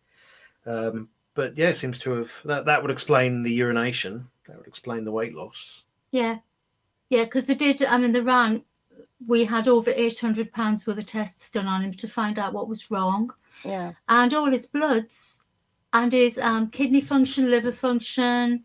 But yeah, it seems to have that would explain the urination. That would explain the weight loss. Yeah, because they did. I mean, the ran. We had over £800 worth of tests done on him to find out what was wrong. Yeah. And all his bloods and his kidney function, liver function,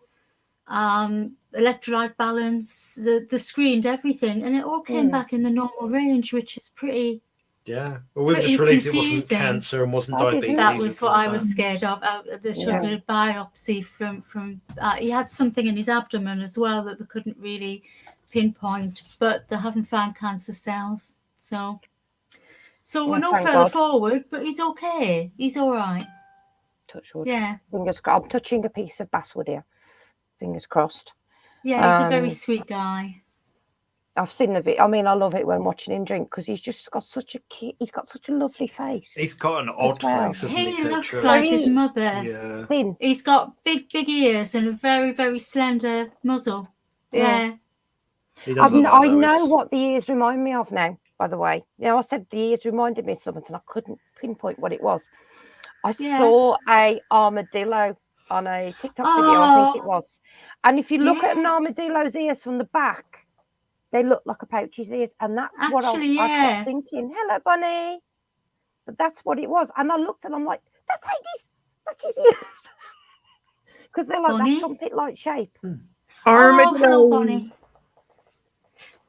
electrolyte balance, the screened everything, and it all came back in the normal range, which is pretty. Yeah. Well, we were just relieved it wasn't cancer and wasn't diabetes. That was what I was scared of. They took a biopsy from he had something in his abdomen as well that they couldn't really pinpoint, but they haven't found cancer cells. So we're no further forward, but he's okay. He's all right. Touch wood. Yeah. Fingers crossed. I'm touching a piece of basswood here. Fingers crossed. Yeah, he's a very sweet guy. I've seen the video. I mean, I love it when watching him drink because he's just got such a lovely face. He's got an odd face, hasn't he? He looks like his mother. Yeah. Thin. He's got big ears and a very, very slender muzzle. Yeah. I know what the ears remind me of now, by the way. I said the ears reminded me of something and I couldn't pinpoint what it was. I saw a armadillo on a TikTok video, I think it was. And if you look at an armadillo's ears from the back, they look like a Pouchie's ears. And that's what I kept thinking. Hello, bunny. But that's what it was. And I looked and I'm like, that's his ears. Because they're like that trumpet-like shape. Hello, Bonnie.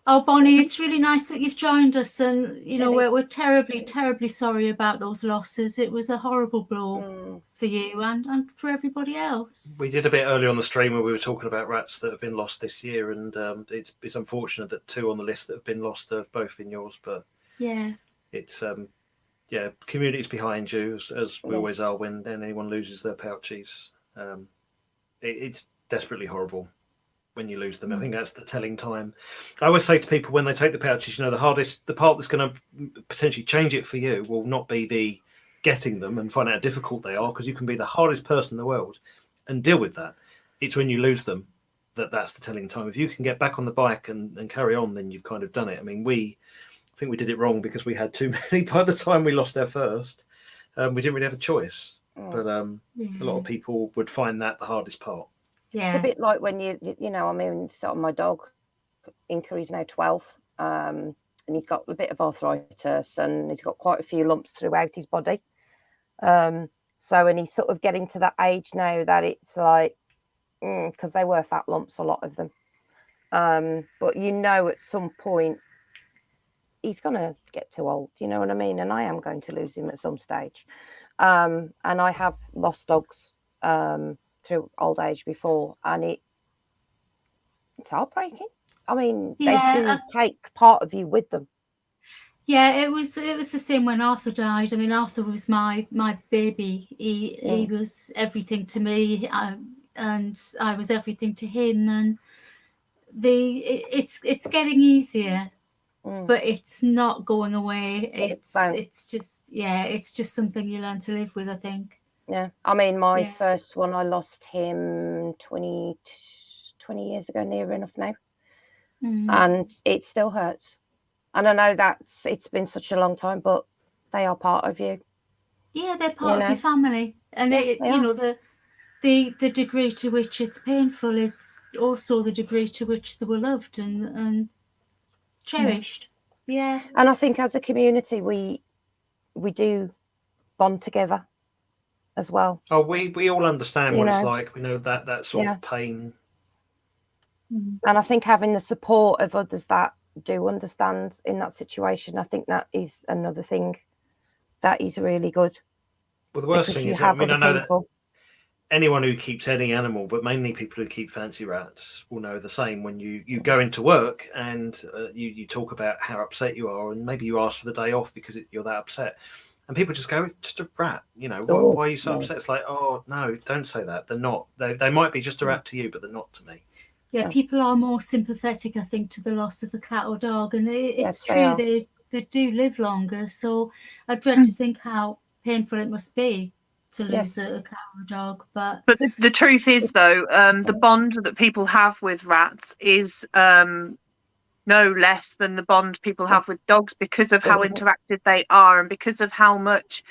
Oh, Bonnie, it's really nice that you've joined us, and you know we're terribly sorry about those losses. It was a horrible blow for you and for everybody else. We did a bit earlier on the stream where we were talking about rats that have been lost this year, and it's unfortunate that 2 on the list that have been lost have both been yours. But yeah, it's community's behind you as we always are when anyone loses their Pouchies. It's desperately horrible when you lose them. I think that's the telling time. I always say to people when they take the Pouchies, you know, the part that's going to potentially change it for you will not be the getting them and find out how difficult they are, because you can be the hardest person in the world and deal with that. It's when you lose them that's the telling time. If you can get back on the bike and carry on, then you've kind of done it. I mean, I think we did it wrong because we had too many by the time we lost our first. We didn't really have a choice. But a lot of people would find that the hardest part. Yeah. It's a bit like when you know, I mean, sort of my dog, Inca, he's now 12, and he's got a bit of arthritis and he's got quite a few lumps throughout his body. And he's sort of getting to that age now that it's like, because they were fat lumps, a lot of them. But you know, at some point, he's going to get too old, you know what I mean? And I am going to lose him at some stage. And I have lost dogs through old age before, and it's heartbreaking. I mean, they do take part of you with them. Yeah, it was the same when Arthur died. I mean, Arthur was my baby. He was everything to me, and I was everything to him. And it's getting easier, but it's not going away. It's just something you learn to live with, I think. Yeah, I mean, my first one, I lost him 20 years ago, near enough now, and it still hurts. And I know it's been such a long time, but they are part of you. Yeah, they're part of your family, and you know, the degree to which it's painful is also the degree to which they were loved and cherished. Yeah. And I think as a community, we do bond together as well. Oh, we all understand what it's like. We know that sort of pain. And I think having the support of others that do understand in that situation, I think that is another thing that is really good. Well, the worst thing is, I mean, I know that anyone who keeps any animal, but mainly people who keep fancy rats, will know the same. When you go into work and you talk about how upset you are, and maybe you ask for the day off because you're that upset, and people just go, "It's just a rat, you know. Why are you so upset?" It's like, oh no, don't say that. They're not. They might be just a rat to you, but they're not to me. Yeah, people are more sympathetic, I think, to the loss of a cat or dog, and it's true they do live longer. So I dread to think how painful it must be to lose a cat or a dog. But the truth is, though, the bond that people have with rats is no less than the bond people have with dogs, because of how interactive they are, and because of how much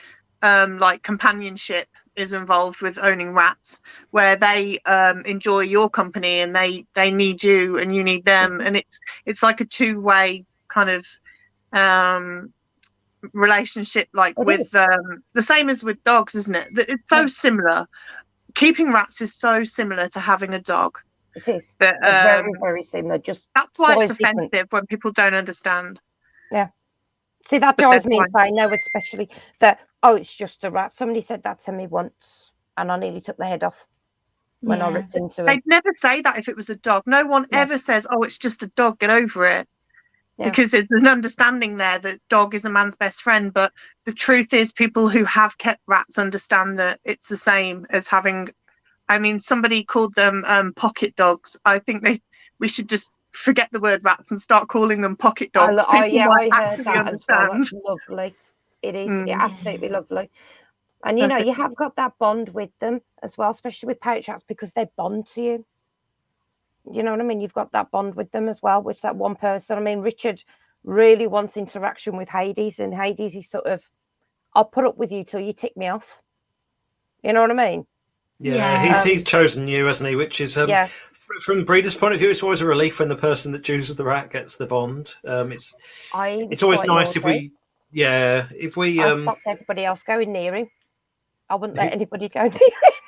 like companionship is involved with owning rats, where they enjoy your company and they need you and you need them, and it's like a two-way kind of relationship, like with the same as with dogs, isn't it? It's so similar. Keeping rats is so similar to having a dog. It is, but very, very similar. Just that's why it's offensive when people don't understand. Yeah. See, that drives me insane. No, especially that, it's just a rat. Somebody said that to me once, and I nearly took the head off when I ripped into it. They'd never say that if it was a dog. No one ever says, "Oh, it's just a dog, get over it." Yeah. Because there's an understanding there that dog is a man's best friend. But the truth is, people who have kept rats understand that it's the same as having, I mean, somebody called them pocket dogs. I think we should just forget the word rats and start calling them pocket dogs. I heard that as well. That's lovely. It is absolutely lovely. And you know, you have got that bond with them as well, especially with pouch rats, because they bond to you. You know what I mean? You've got that bond with them as well, which that one person. I mean, Richard really wants interaction with Hades, and Hades, he's sort of, I'll put up with you till you tick me off. You know what I mean? Yeah. He's chosen you, hasn't he? Which is from the breeder's point of view, it's always a relief when the person that chooses the rat gets the bond. It's always nice if we I stopped everybody else going near him. I wouldn't let anybody go near him.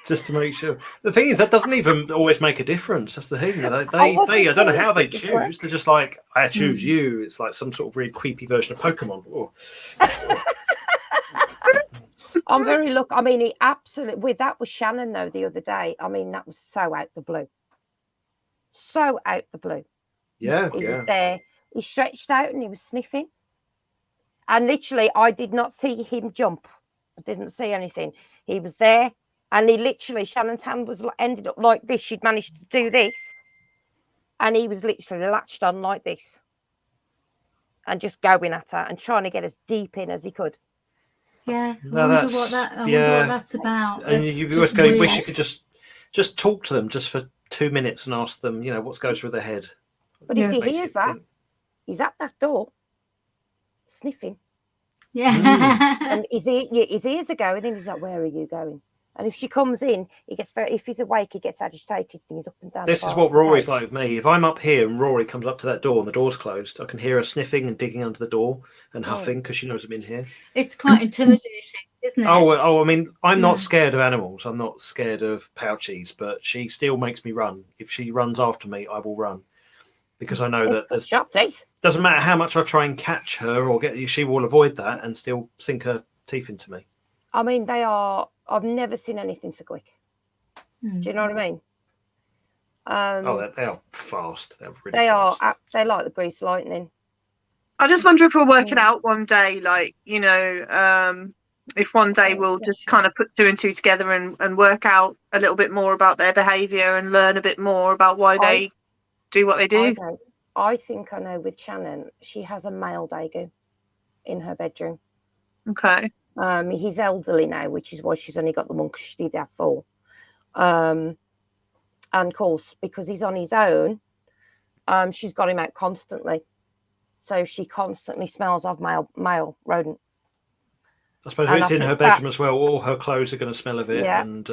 just to make sure. The thing is, that doesn't even always make a difference. That's the thing. They I don't know how they choose. They're just like, I choose you. It's like some sort of really creepy version of Pokemon. Oh. I'm very lucky. I mean, he absolutely, with that was Shannon though the other day. I mean, that was so out the blue. So out the blue. Yeah. He was there. He stretched out and he was sniffing. And literally, I did not see him jump. I didn't see anything. He was there. And he literally, Shannon's hand was ended up like this. She'd managed to do this. And he was literally latched on like this. And just going at her and trying to get as deep in as he could. Yeah, I wonder what that's about. And you always go, wish you could just talk to them just for 2 minutes and ask them, what goes through their head. But if he hears that, he's at that door, sniffing. Yeah. And his ears are going, and he's like, "Where are you going?" And if she comes in, he gets if he's awake, he gets agitated and he's up and down. This is what Rory's like with me. If I'm up here and Rory comes up to that door and the door's closed, I can hear her sniffing and digging under the door and huffing because she knows I'm in here. It's quite intimidating, isn't it? Oh, I mean, I'm not scared of animals. I'm not scared of Pouchies, but she still makes me run. If she runs after me, I will run. Because I know that there's sharp teeth. Doesn't matter how much I try and catch her or she will avoid that and still sink her teeth into me. I mean, I've never seen anything so quick. Do you know what I mean? They are fast. They're really fast. They're like the grease lightning. I just wonder if we'll work it out one day, like, if one day we'll just kind of put 2 and 2 together and work out a little bit more about their behaviour and learn a bit more about why they do what they do. I think I know with Shannon, she has a male dago in her bedroom. Okay. He's elderly now, which is why she's only got the one because she did have 4. And of course, because he's on his own, she's got him out constantly. So she constantly smells of male rodent. I suppose it's in her bedroom as well. All her clothes are going to smell of it. Yeah. And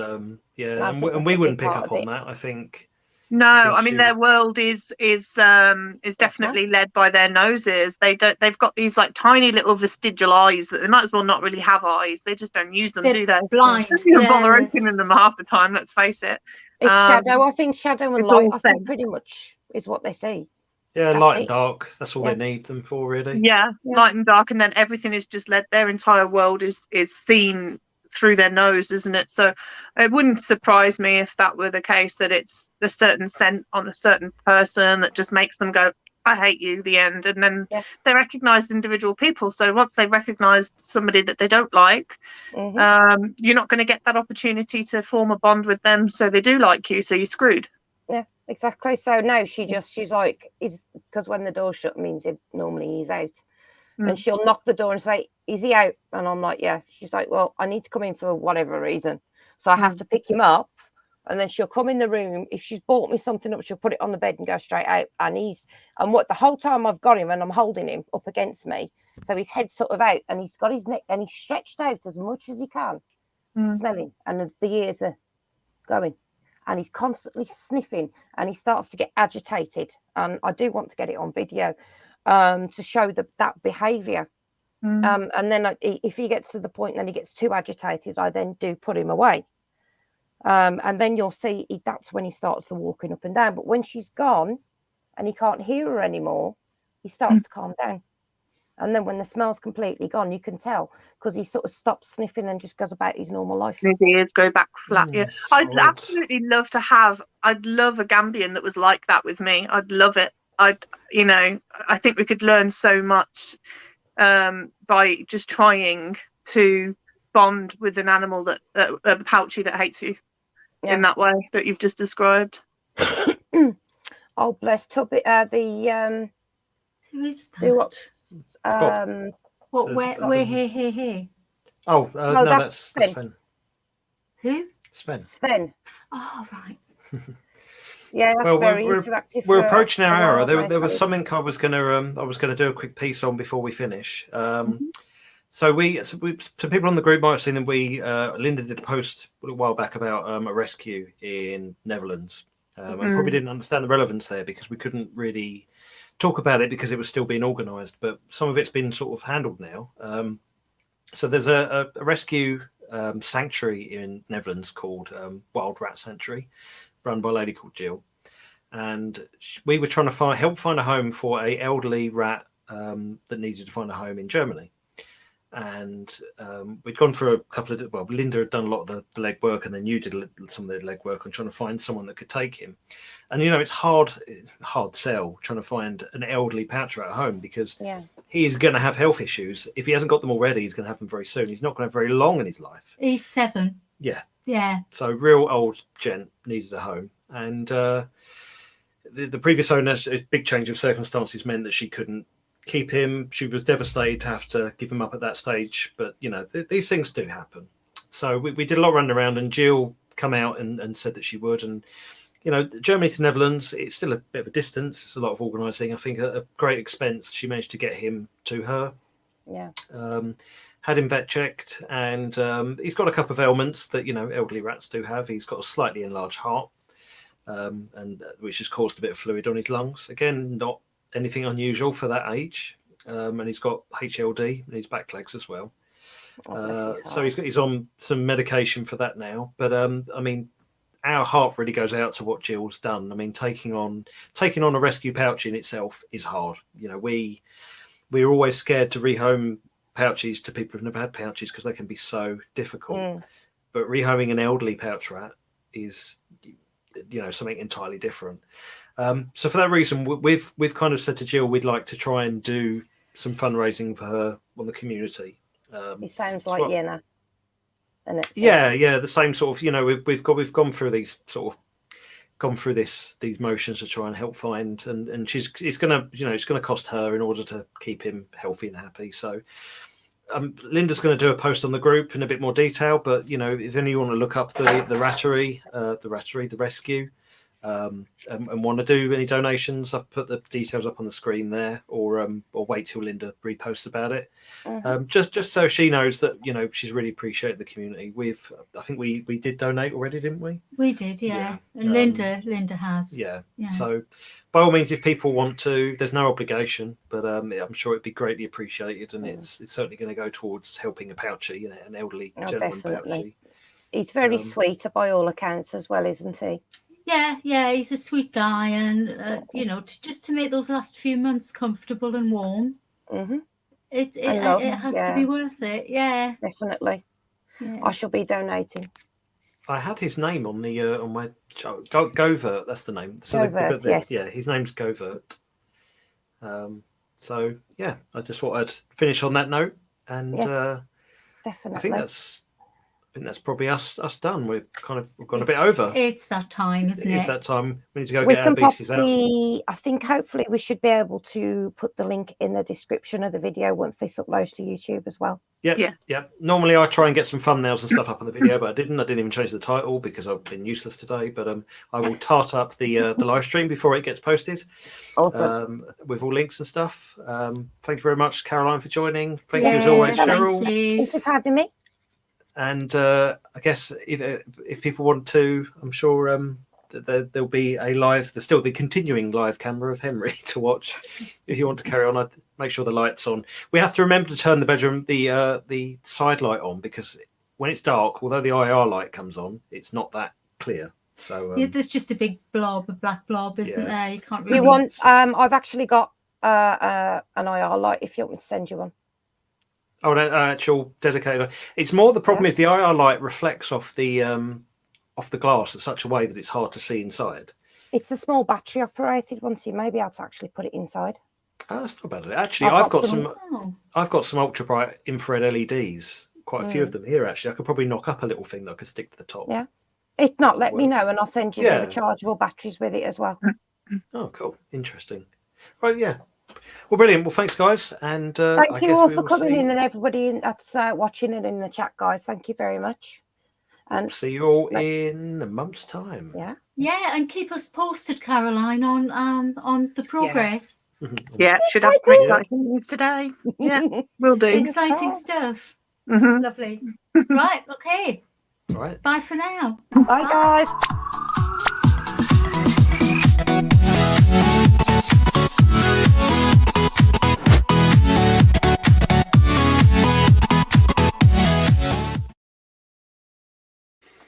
we wouldn't pick up on that, I think. No, I mean their world is definitely led by their noses. They've got these like tiny little vestigial eyes that they might as well not really have eyes. They just don't use them, do they? Blind. They don't bother opening them half the time. Let's face it. It's shadow. I think shadow and light. I think pretty much is what they see. Yeah, light and dark. That's all they need them for, really. Yeah, light and dark, and then everything is just led. Their entire world is seen through their nose, isn't it? So it wouldn't surprise me if that were the case, that it's a certain scent on a certain person that just makes them go, I hate you, the end. And then they recognize individual people. So once they recognize somebody that they don't like, you're not going to get that opportunity to form a bond with them. So they do like you. So you're screwed. Yeah, exactly. So no, she's like, because when the door's shut means normally he's out. And she'll knock the door and say, is he out? And I'm like, yeah. She's like, well, I need to come in for whatever reason. So I have to pick him up. And then she'll come in the room. If she's bought me something up, she'll put it on the bed and go straight out. And the whole time I've got him and I'm holding him up against me. So his head's sort of out and he's got his neck and he's stretched out as much as he can, smelling. And the ears are going. And he's constantly sniffing and he starts to get agitated. And I do want to get it on video. To show that behaviour. And then if he gets to the point then he gets too agitated, I then do put him away. And then you'll see that's when he starts the walking up and down. But when she's gone and he can't hear her anymore, he starts to calm down. And then when the smell's completely gone, you can tell because he sort of stops sniffing and just goes about his normal life. His ears go back flat. Yeah, I'd absolutely love I'd love a Gambian that was like that with me. I'd love it. I think we could learn so much by just trying to bond with an animal that a Pouchie that hates you in that way that you've just described. Oh, bless Tubby. Who is that? We're here. Oh, no, that's Sven. Who? Sven. Oh, right. Yeah, that's very interactive. We're approaching our hour. There was something I was going to do a quick piece on before we finish. So people on the group might have seen that Linda did a post a little while back about a rescue in Netherlands. And probably didn't understand the relevance there because we couldn't really talk about it because it was still being organised. But some of it's been sort of handled now. So there's a rescue sanctuary in Netherlands called Wild Rat Sanctuary, run by a lady called Jill. And we were trying to help find a home for a elderly rat that needed to find a home in Germany. And we'd gone for a couple of, well, Linda had done a lot of the legwork, and then you did some of the legwork on trying to find someone that could take him. And, it's hard sell trying to find an elderly pouch rat at home, because he is going to have health issues. If he hasn't got them already, he's going to have them very soon. He's not going to have very long in his life. He's 7. Yeah. Yeah. So real old gent needed a home. And the previous owner's big change of circumstances meant that she couldn't keep him. She was devastated to have to give him up at that stage, but these things do happen. So we did a lot of running around, and Jill come out and said that she would. And Germany to Netherlands, it's still a bit of a distance. It's a lot of organising. I think at a great expense, she managed to get him to her. Had him vet checked, and he's got a couple of ailments that elderly rats do have. He's got a slightly enlarged heart, and which has caused a bit of fluid on his lungs. Again, not anything unusual for that age, and he's got HLD in his back legs as well. So he's on some medication for that now. But I mean, our heart really goes out to what Jill's done. I mean, taking on a rescue pouch in itself is hard. We're always scared to rehome pouches to people who've never had pouches, because they can be so difficult. But rehoming an elderly pouch rat is something entirely different. So for that reason, we've kind of said to Jill we'd like to try and do some fundraising for her on the community. It sounds like Yenna. And it's the same sort of we've gone through these these motions to try and help find, and it's gonna cost her in order to keep him healthy and happy. So Linda's going to do a post on the group in a bit more detail, but if any of you want to look up the rescue, and want to do any donations, I've put the details up on the screen there, or wait till Linda reposts about it. Just so she knows that she's really appreciated the community. I think we did donate already, didn't we? We did, yeah. And Linda has. Yeah. So by all means, if people want to, there's no obligation, but I'm sure it'd be greatly appreciated, and it's certainly going to go towards helping a pouchie, an elderly gentleman pouchie. He's very sweet by all accounts as well, isn't he? Yeah, he's a sweet guy, and just to make those last few months comfortable and warm, it has to be worth it. Yeah, definitely. Yeah. I shall be donating. I had his name on the on my Govert. That's the name. So Govert, yes. Yeah, his name's Govert. So yeah, I just thought I'd finish on that note, and definitely. I think that's probably us done. We've gone a bit over. It's that time, isn't it? It's that time. We need to go get our beasties out. I think hopefully we should be able to put the link in the description of the video once this uploads to YouTube as well. Yeah. Normally I try and get some thumbnails and stuff up on the video, but I didn't even change the title because I've been useless today. But I will tart up the live stream before it gets posted. Awesome. With all links and stuff. Thank you very much, Caroline, for joining. Thank you as always, Cheryl. Thanks for having me. And I guess if people want to, I'm sure there'll be there's still the continuing live camera of Henry to watch. If you want to carry on, I'd make sure the light's on. We have to remember to turn the side light on, because when it's dark, although the IR light comes on, it's not that clear. So there's just a big blob, a black blob, isn't there? You can't really. You want? I've actually got an IR light. If you want me to send you one. Oh, an actual dedicated. It's more the problem is the IR light reflects off the glass in such a way that it's hard to see inside. It's a small battery operated one, so you may be able to actually put it inside. Oh, that's not bad. Actually, I've got some ultra bright infrared LEDs. Quite a few of them here. Actually, I could probably knock up a little thing that I could stick to the top. Yeah. If not, let me know, and I'll send you the rechargeable batteries with it as well. Oh, cool. Interesting. Right. Yeah. Well, brilliant. Well, thanks, guys, and thank you all for coming in, and everybody that's watching it in the chat, guys. Thank you very much. And we'll see you all in a month's time. Yeah, and keep us posted, Caroline, on the progress. Yeah, should have some exciting news today. Yeah, we'll do. Exciting stuff. Lovely. Right. Okay. All right. Bye for now. Bye, guys.